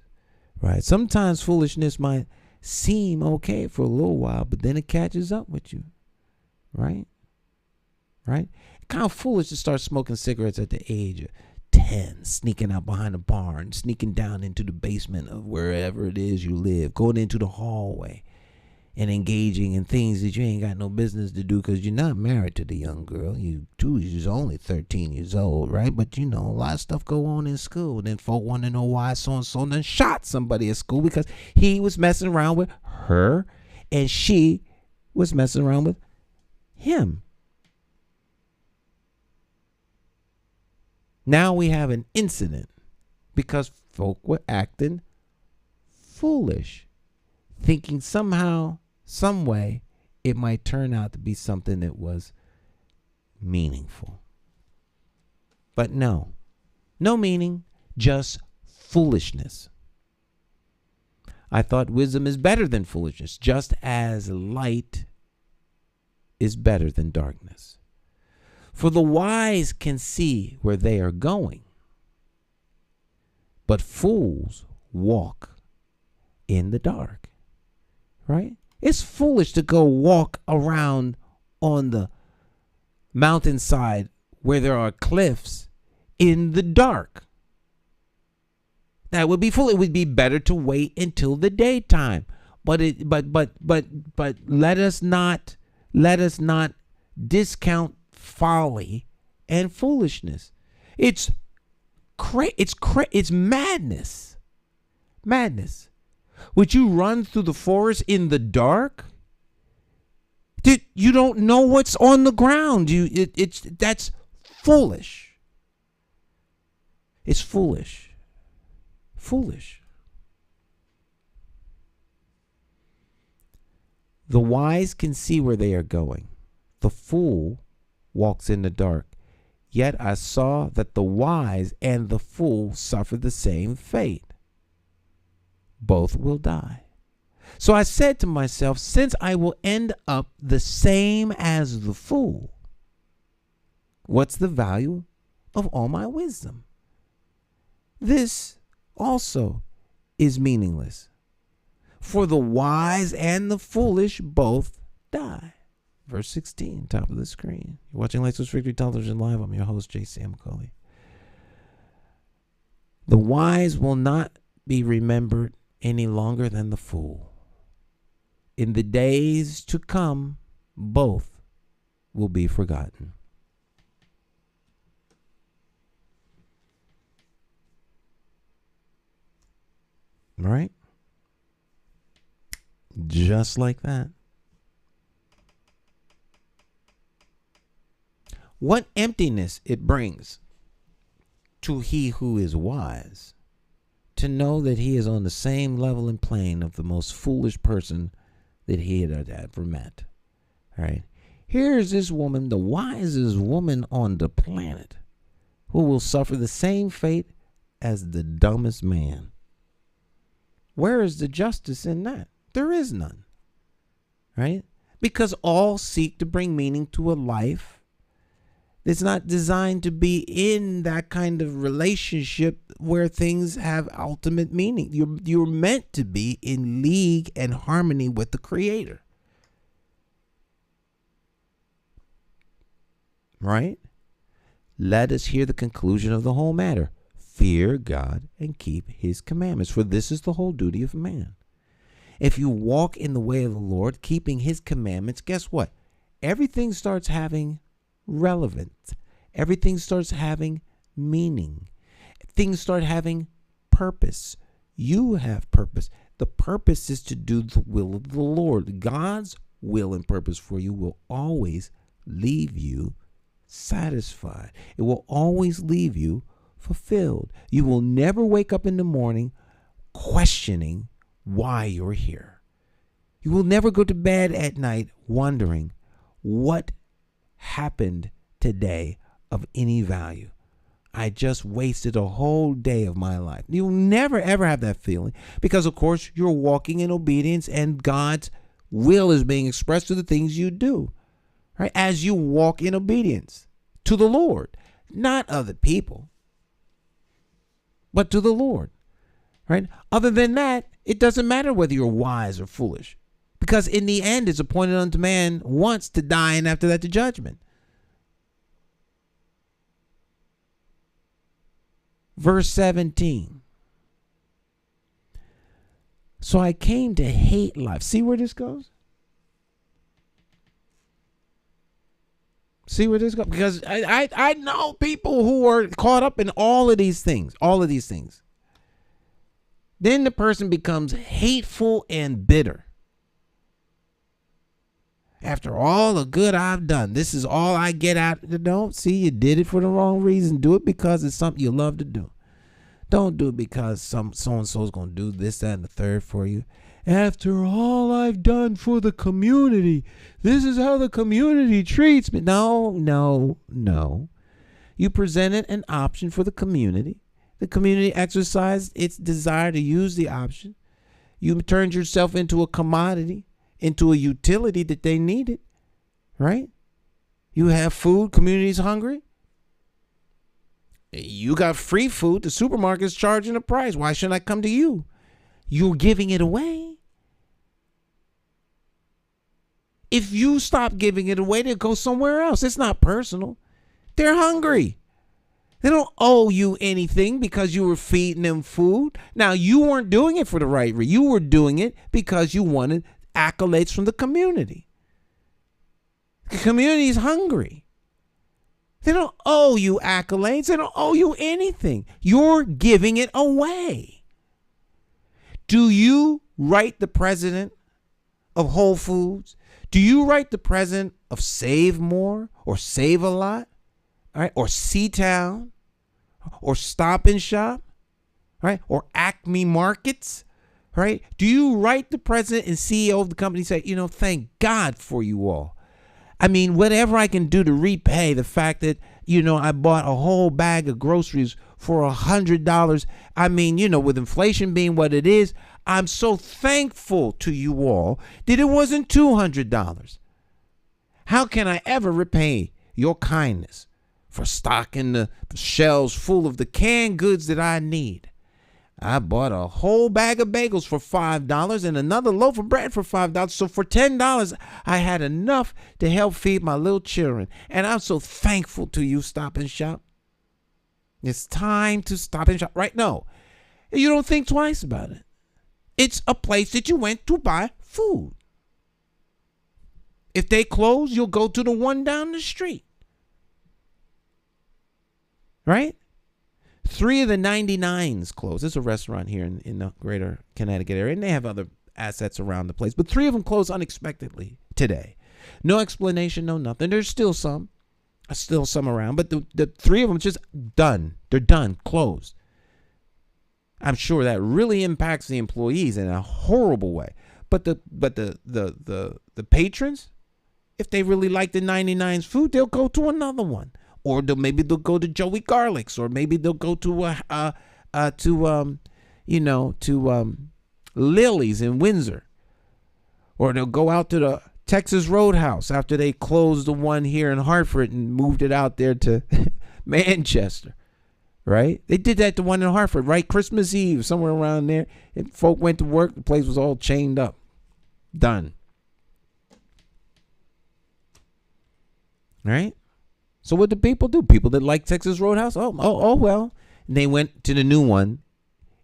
right? Sometimes foolishness might seem okay for a little while, but then it catches up with you, right? Right? Kind of foolish to start smoking cigarettes at the age of 10, sneaking out behind a barn, sneaking down into the basement of wherever it is you live, going into the hallway and engaging in things that you ain't got no business to do because you're not married to the young girl. You're only 13 years old, right? But a lot of stuff go on in school. And then folk want to know why so-and-so done shot somebody at school because he was messing around with her and she was messing around with him. Now we have an incident because folk were acting foolish, thinking somehow, some way, it might turn out to be something that was meaningful. But no meaning, just foolishness. I thought wisdom is better than foolishness, just as light is better than darkness. For the wise can see where they are going, but fools walk in the dark, right? It's foolish to go walk around on the mountainside where there are cliffs in the dark. That would be foolish. It would be better to wait until the daytime. But let us not discount folly and foolishness. It's madness. Madness. Would you run through the forest in the dark? You don't know what's on the ground. That's foolish. It's foolish. Foolish. The wise can see where they are going. The fool walks in the dark. Yet I saw that the wise and the fool suffer the same fate. Both will die. So I said to myself, since I will end up the same as the fool, what's the value of all my wisdom? This also is meaningless. For the wise and the foolish both die. Verse 16, top of the screen. You're watching Lights Switch Victory Television Live. I'm your host, J.C. McCauley. The wise will not be remembered any longer than the fool. In the days to come, both will be forgotten. Right? Just like that. What emptiness it brings to he who is wise to know that he is on the same level and plane of the most foolish person that he had ever met. All right. Here is this woman, the wisest woman on the planet, who will suffer the same fate as the dumbest man. Where is the justice in that? There is none. Right? Because all seek to bring meaning to a life It's not designed to be in that kind of relationship where things have ultimate meaning. You're meant to be in league and harmony with the Creator. Right? Let us hear the conclusion of the whole matter. Fear God and keep his commandments, for this is the whole duty of man. If you walk in the way of the Lord, keeping his commandments, guess what? Everything starts having relevance. Everything starts having meaning. Things start having purpose. You have purpose. The purpose is to do the will of the Lord. God's will and purpose for you will always leave you satisfied. It will always leave you fulfilled. You will never wake up in the morning questioning why you're here. You will never go to bed at night wondering what happened today of any value. I just wasted a whole day of my life. You'll never, ever have that feeling because, of course, you're walking in obedience and God's will is being expressed through the things you do, right? As you walk in obedience to the Lord, not other people, but to the Lord, right? Other than that, it doesn't matter whether you're wise or foolish because in the end, it's appointed unto man once to die and after that to judgment. Verse 17. So I came to hate life. See where this goes? See where this goes? Because I know people who are caught up in all of these things. Then the person becomes hateful and bitter. After all the good I've done, this is all I get out. Don't see, you did it for the wrong reason. Do it because it's something you love to do. Don't do it because so-and-so is going to do this, that, and the third for you. After all I've done for the community, this is how the community treats me. No. You presented an option for the community. The community exercised its desire to use the option. You turned yourself into a commodity, into a utility that they needed, right? You have food, community's hungry. You got free food, the supermarket's charging a price. Why shouldn't I come to you? You're giving it away. If you stop giving it away, they'll go somewhere else. It's not personal. They're hungry. They don't owe you anything because you were feeding them food. Now, you weren't doing it for the right reason. You were doing it because you wanted accolades from the community. The community is hungry. They don't owe you accolades. They don't owe you anything. You're giving it away. Do you write the president of Whole Foods? Do you write the president of Save More or Save a Lot? All right, or C-Town or Stop and Shop, right? Or Acme Markets, right? Do you write the president and CEO of the company and say, thank God for you all? I mean, whatever I can do to repay the fact that, I bought a whole bag of groceries for $100. I mean, with inflation being what it is, I'm so thankful to you all that it wasn't $200. How can I ever repay your kindness for stocking the shelves full of the canned goods that I need? I bought a whole bag of bagels for $5 and another loaf of bread for $5. So for $10, I had enough to help feed my little children. And I'm so thankful to you, Stop and Shop. It's time to Stop and Shop right now. You don't think twice about it. It's a place that you went to buy food. If they close, you'll go to the one down the street. Right? 3 of the 99s closed. It's a restaurant here in the greater Connecticut area, and they have other assets around the place. But 3 of them closed unexpectedly today. No explanation, no nothing. There's still some around, but the 3 of them just done. They're done, closed. I'm sure that really impacts the employees in a horrible way. But the patrons, if they really like the 99's food, they'll go to another one. Or maybe they'll go to Joey Garlic's, or maybe they'll go to Lily's in Windsor, or they'll go out to Texas Roadhouse, after they closed the one here in Hartford and moved it out there to Manchester, right? They did that to one in Hartford, right? Christmas Eve, somewhere around there. And folk went to work. The place was all chained up. Done. Right? So what do people do? People that like Texas Roadhouse? Oh, well. And they went to the new one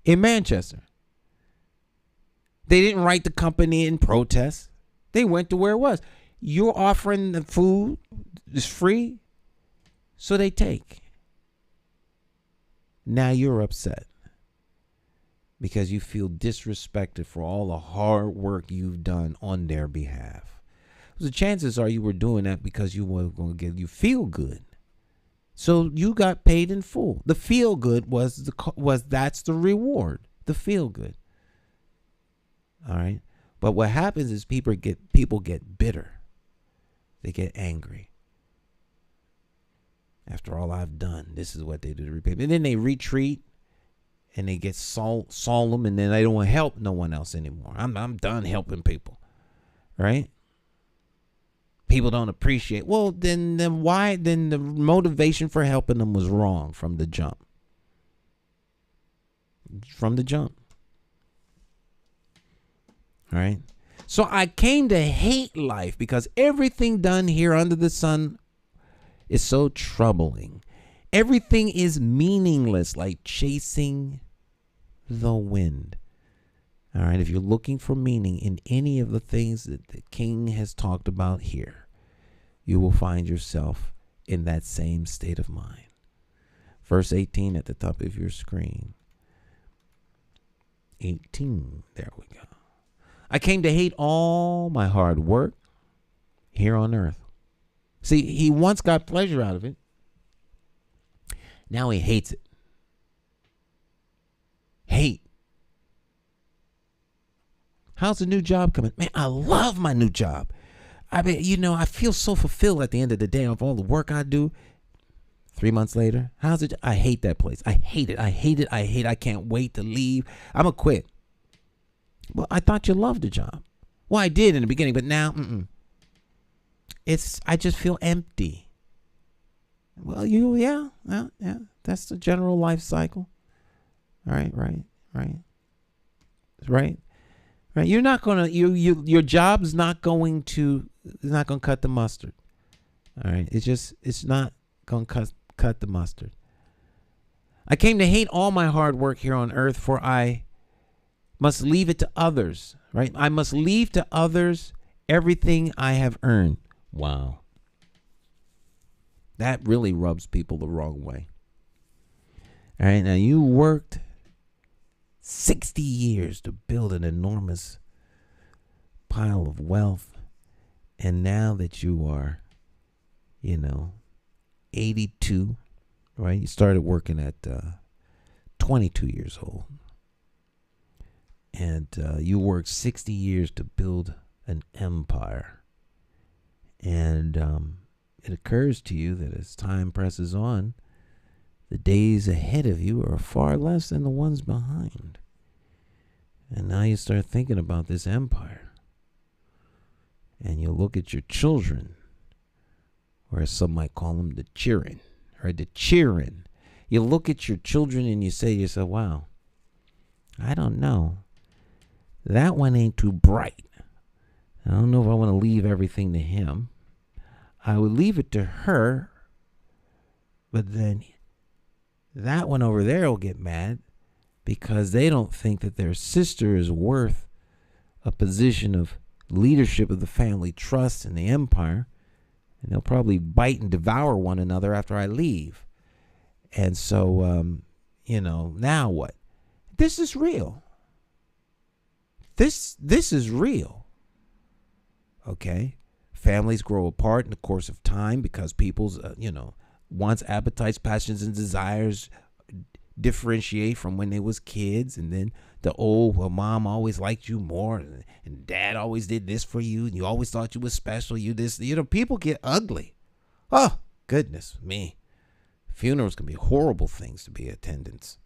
in Manchester. They didn't write the company in protest. They went to where it was. You're offering the food, it's free, so they take. Now you're upset because you feel disrespected for all the hard work you've done on their behalf. So the chances are you were doing that because you were going to get you feel good. So you got paid in full. The feel good was that's the reward. The feel good. All right. But what happens is people get bitter. They get angry. After all I've done, this is what they do to repay me. And then they retreat and they get solemn, and then they don't want to help no one else anymore. I'm done helping people. Right? People don't appreciate. Well, then why? Then the motivation for helping them was wrong from the jump. From the jump. All right. So I came to hate life because everything done here under the sun is so troubling. Everything is meaningless, like chasing the wind. All right. If you're looking for meaning in any of the things that the king has talked about here, you will find yourself in that same state of mind. Verse 18 at the top of your screen. 18. There we go. I came to hate all my hard work here on earth. See, he once got pleasure out of it. Now he hates it. Hate. How's the new job coming? Man, I love my new job. I mean, I feel so fulfilled at the end of the day of all the work I do. 3 months later, how's it? I hate that place. I hate it. I can't wait to leave. I'm going to quit. Well, I thought you loved the job. Well, I did in the beginning, but now, I just feel empty. Well, yeah. That's the general life cycle. All right. You're not gonna, your job's not going to cut the mustard. All right. It's not going to cut the mustard. I came to hate all my hard work here on earth, for I must leave it to others, right? I must leave to others everything I have earned. Wow. That really rubs people the wrong way. All right, now you worked 60 years to build an enormous pile of wealth, and now that you are, 82, right? You started working at 22 years old. And you worked 60 years to build an empire. And it occurs to you that as time presses on, the days ahead of you are far less than the ones behind. And now you start thinking about this empire. And you look at your children, or as some might call them, the cheering, or the cheering. You look at your children and you say to yourself, wow, I don't know. That one ain't too bright. I don't know if I want to leave everything to him. I would leave it to her, but then that one over there will get mad because they don't think that their sister is worth a position of leadership of the family trust in the empire, and they'll probably bite and devour one another after I leave. And so, now what? This is real. This is real. Okay? Families grow apart in the course of time because people's, wants, appetites, passions, and desires differentiate from when they was kids. And then mom always liked you more, and dad always did this for you, and you always thought you was special. People get ugly. Oh, goodness me. Funerals can be horrible things to be attendants.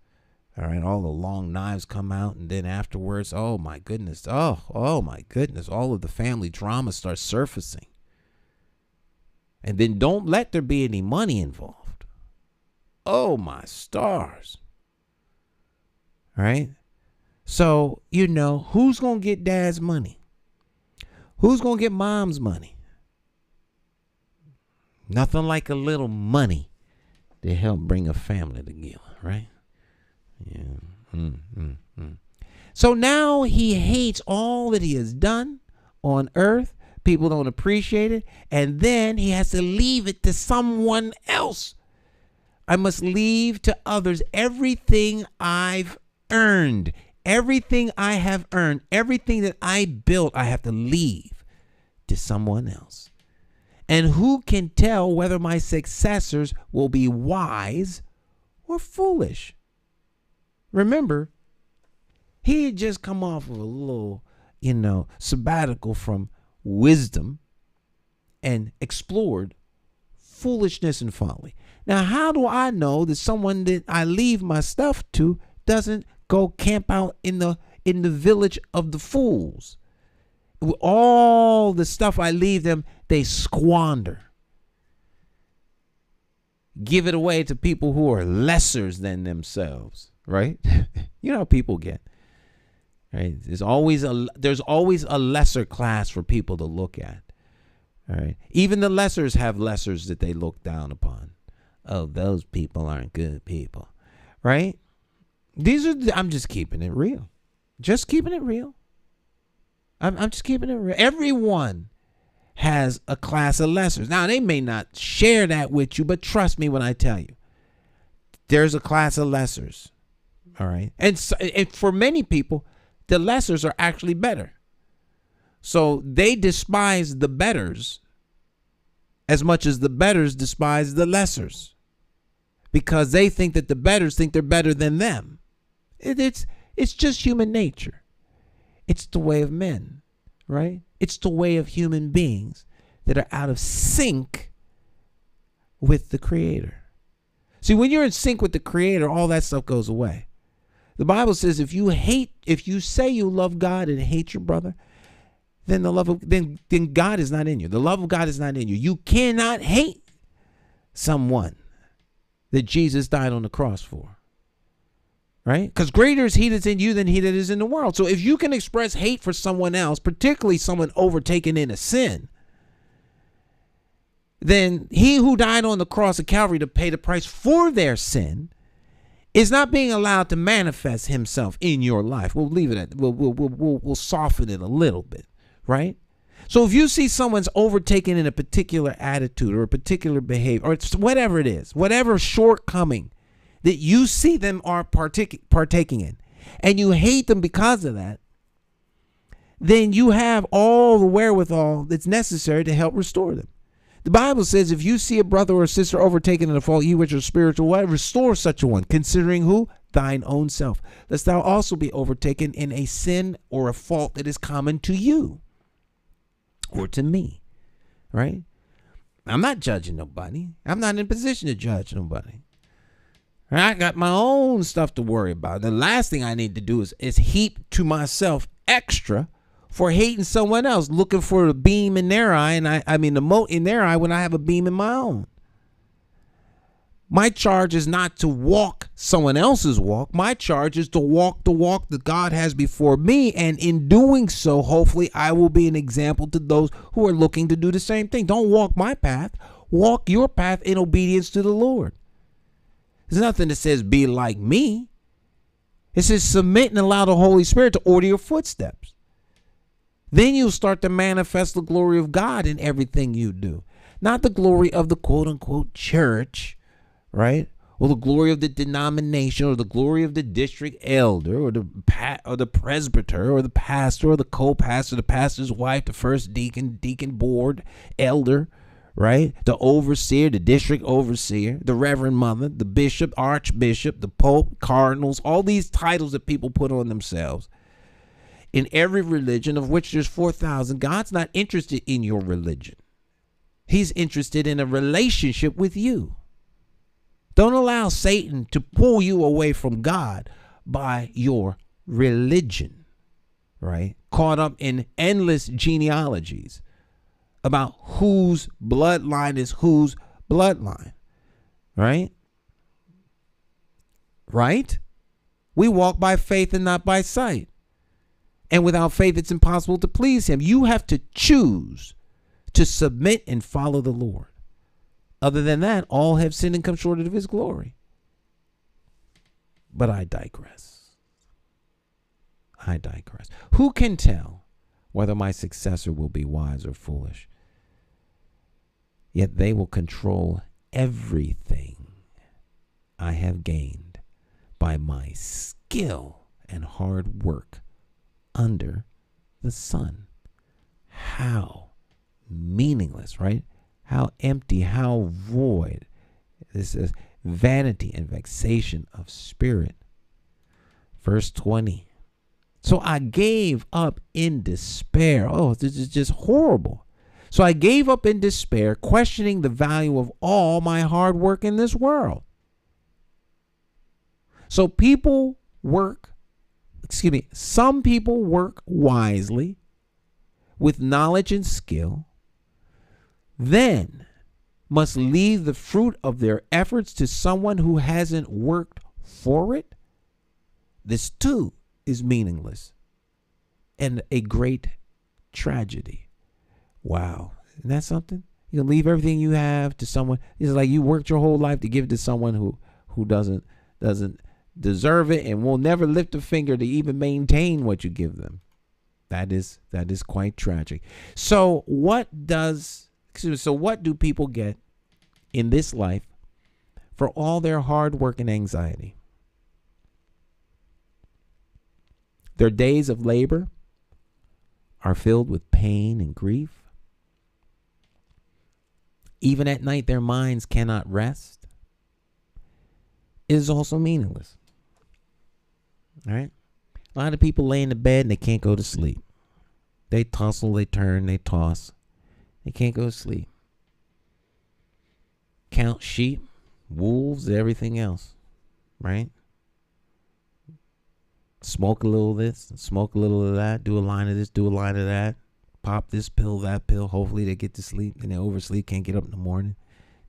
All right, all the long knives come out, and then afterwards, oh my goodness, oh my goodness, all of the family drama starts surfacing. And then don't let there be any money involved. Oh my stars. All right? So, who's going to get dad's money? Who's going to get mom's money? Nothing like a little money to help bring a family together, right? Yeah. So now he hates all that he has done on earth. People don't appreciate it. And then he has to leave it to someone else. I must leave to others everything I've earned. Everything I have earned. Everything that I built, I have to leave to someone else. And who can tell whether my successors will be wise or foolish? Remember, he had just come off of a little, sabbatical from wisdom and explored foolishness and folly. Now, how do I know that someone that I leave my stuff to doesn't go camp out in the village of the fools? All the stuff I leave them, they squander. Give it away to people who are lessers than themselves, right? You know how people get. Right? There's always a lesser class for people to look at. All right. Even the lessers have lessers that they look down upon. Oh, those people aren't good people. Right? I'm just keeping it real. Just keeping it real. I'm just keeping it real. Everyone has a class of lessers. Now, they may not share that with you, but trust me when I tell you, there's a class of lessers. All right. And for many people, the lessers are actually better. So they despise the betters as much as the betters despise the lessers, because they think that the betters think they're better than them. It's just human nature. It's the way of men, right? It's the way of human beings that are out of sync with the Creator. See, when you're in sync with the Creator, all that stuff goes away. The Bible says if you say you love God and hate your brother, then then God is not in you. The love of God is not in you. You cannot hate someone that Jesus died on the cross for. Right? Because greater is he that's in you than he that is in the world. So if you can express hate for someone else, particularly someone overtaken in a sin, then he who died on the cross of Calvary to pay the price for their sin is not being allowed to manifest himself in your life. We'll leave it at, we'll soften it a little bit, right? So if you see someone's overtaken in a particular attitude or a particular behavior, or whatever it is, whatever shortcoming that you see them are partaking in, and you hate them because of that, then you have all the wherewithal that's necessary to help restore them. The Bible says if you see a brother or a sister overtaken in a fault, ye which are spiritual, restore such a one, considering who? Thine own self, lest thou also be overtaken in a sin or a fault that is common to you or to me, right? I'm not judging nobody. I'm not in a position to judge nobody. I got my own stuff to worry about. The last thing I need to do is heap to myself extra for hating someone else, looking for the beam in their eye, and the mote in their eye when I have a beam in my own. My charge is not to walk someone else's walk. My charge is to walk the walk that God has before me, and in doing so, hopefully, I will be an example to those who are looking to do the same thing. Don't walk my path. Walk your path in obedience to the Lord. There's nothing that says be like me. It says submit and allow the Holy Spirit to order your footsteps. Then you'll start to manifest the glory of God in everything you do. Not the glory of the quote unquote church, right? Or the glory of the denomination, or the glory of the district elder, or the presbyter, or the pastor, or the co-pastor, the pastor's wife, the first deacon, deacon board, elder, right? The overseer, the district overseer, the reverend mother, the bishop, archbishop, the pope, cardinals, all these titles that people put on themselves. In every religion, of which there's 4,000, God's not interested in your religion. He's interested in a relationship with you. Don't allow Satan to pull you away from God by your religion, right? Caught up in endless genealogies about whose bloodline is whose bloodline, right? Right? We walk by faith and not by sight. And without faith, it's impossible to please him. You have to choose to submit and follow the Lord. Other than that, all have sinned and come short of his glory. But I digress. Who can tell whether my successor will be wise or foolish? Yet they will control everything I have gained by my skill and hard work under the sun. How meaningless, right? How empty, how void. This is vanity and vexation of spirit. Verse 20. So I gave up in despair. Oh, this is just horrible. So I gave up in despair, questioning the value of all my hard work in this world. So some people work wisely with knowledge and skill, then must leave the fruit of their efforts to someone who hasn't worked for it. This too is meaningless and a great tragedy. Wow. Isn't that something? You can leave everything you have to someone. It's like you worked your whole life to give it to someone who doesn't deserve it and will never lift a finger to even maintain what you give them. That is quite tragic. So what do people get in this life for all their hard work and anxiety? Their days of labor are filled with pain and grief. Even at night, their minds cannot rest. It is also meaningless. All right? A lot of people lay in the bed and they can't go to sleep. They tussle, they turn, they toss. They can't go to sleep. Count sheep, wolves, everything else. Right? Smoke a little of this, smoke a little of that, do a line of this, do a line of that. Pop this pill, that pill. Hopefully they get to sleep and they oversleep, can't get up in the morning.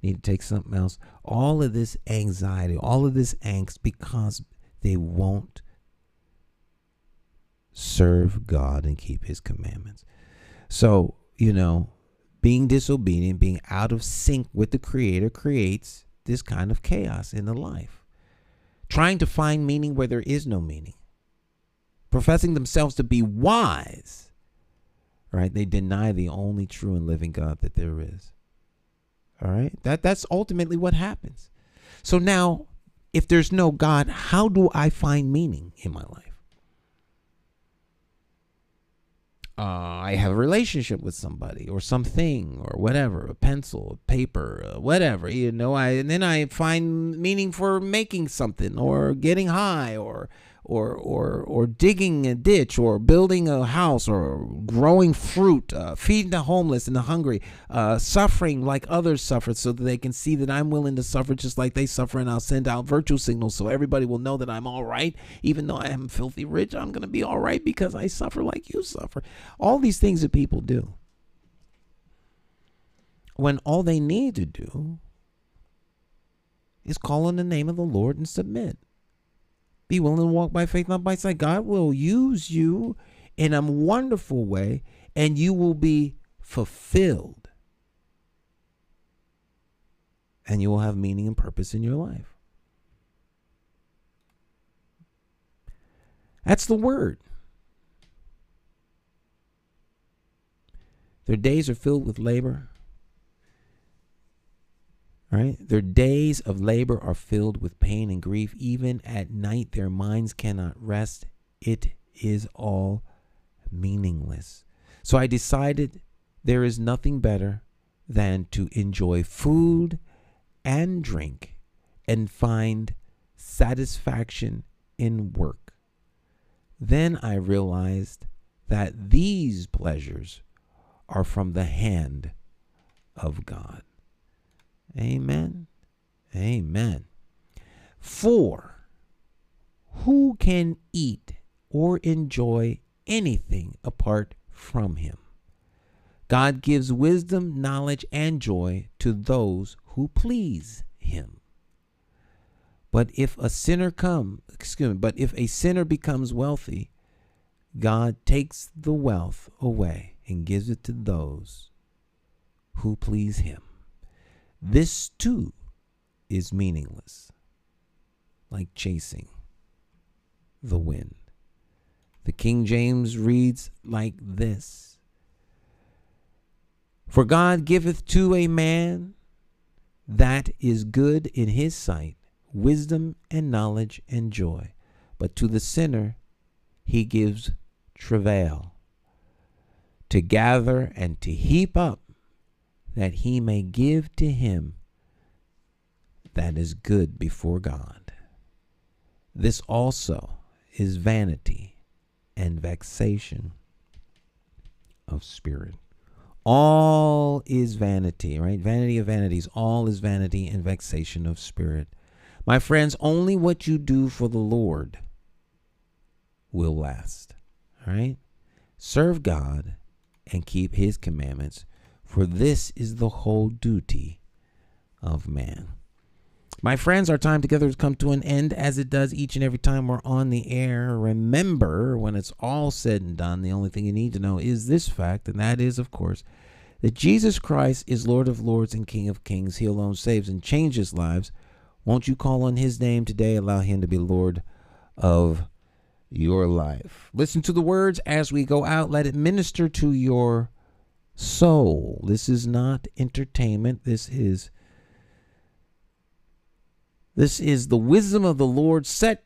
Need to take something else. All of this anxiety, all of this angst because they won't serve God and keep his commandments. So, being disobedient, being out of sync with the Creator creates this kind of chaos in the life. Trying to find meaning where there is no meaning. Professing themselves to be wise. Right? They deny the only true and living God that there is. All right? That's ultimately what happens. So now, if there's no God, how do I find meaning in my life? I have a relationship with somebody or something or whatever, a pencil, a paper, whatever, and then I find meaning for making something or getting high or digging a ditch or building a house or growing fruit, feeding the homeless and the hungry, suffering like others suffer so that they can see that I'm willing to suffer just like they suffer, and I'll send out virtue signals so everybody will know that I'm all right. Even though I am filthy rich, I'm going to be all right because I suffer like you suffer. All these things that people do when all they need to do is call on the name of the Lord and submit. Be willing to walk by faith, not by sight. God will use you in a wonderful way, and you will be fulfilled. And you will have meaning and purpose in your life. That's the word. Their days are filled with labor. Right? Their days of labor are filled with pain and grief. Even at night, their minds cannot rest. It is all meaningless. So I decided there is nothing better than to enjoy food and drink and find satisfaction in work. Then I realized that these pleasures are from the hand of God. Amen. Amen. For Who can eat or enjoy anything apart from him? God gives wisdom, knowledge, and joy to those who please him. But if a sinner becomes wealthy, God takes the wealth away and gives it to those who please him. This too is meaningless, like chasing the wind. The King James reads like this: For God giveth to a man that is good in his sight wisdom and knowledge and joy, but to the sinner he gives travail, to gather and to heap up, that he may give to him that is good before God. This also is vanity and vexation of spirit. All is vanity, right? Vanity of vanities. All is vanity and vexation of spirit. My friends, only what you do for the Lord will last, all right? Serve God and keep his commandments, for this is the whole duty of man. My friends, our time together has come to an end, as it does each and every time we're on the air. Remember, when it's all said and done, the only thing you need to know is this fact, and that is, of course, that Jesus Christ is Lord of Lords and King of Kings. He alone saves and changes lives. Won't you call on his name today? Allow him to be Lord of your life. Listen to the words as we go out. Let it minister to your soul. This is not entertainment. This is the wisdom of the Lord set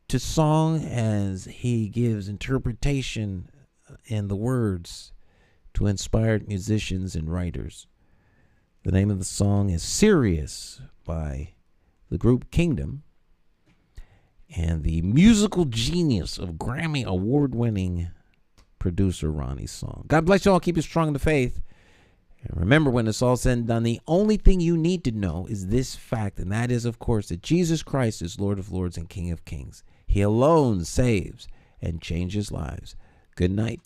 to song as he gives interpretation and the words to inspired musicians and writers. The name of the song is Serious by the group Kingdom, and the musical genius of Grammy award-winning producer Ronnie's song. God bless you all. Keep you strong in the faith. And remember, when it's all said and done, the only thing you need to know is this fact, and that is, of course, that Jesus Christ is Lord of Lords and King of Kings. He alone saves and changes lives. Good night.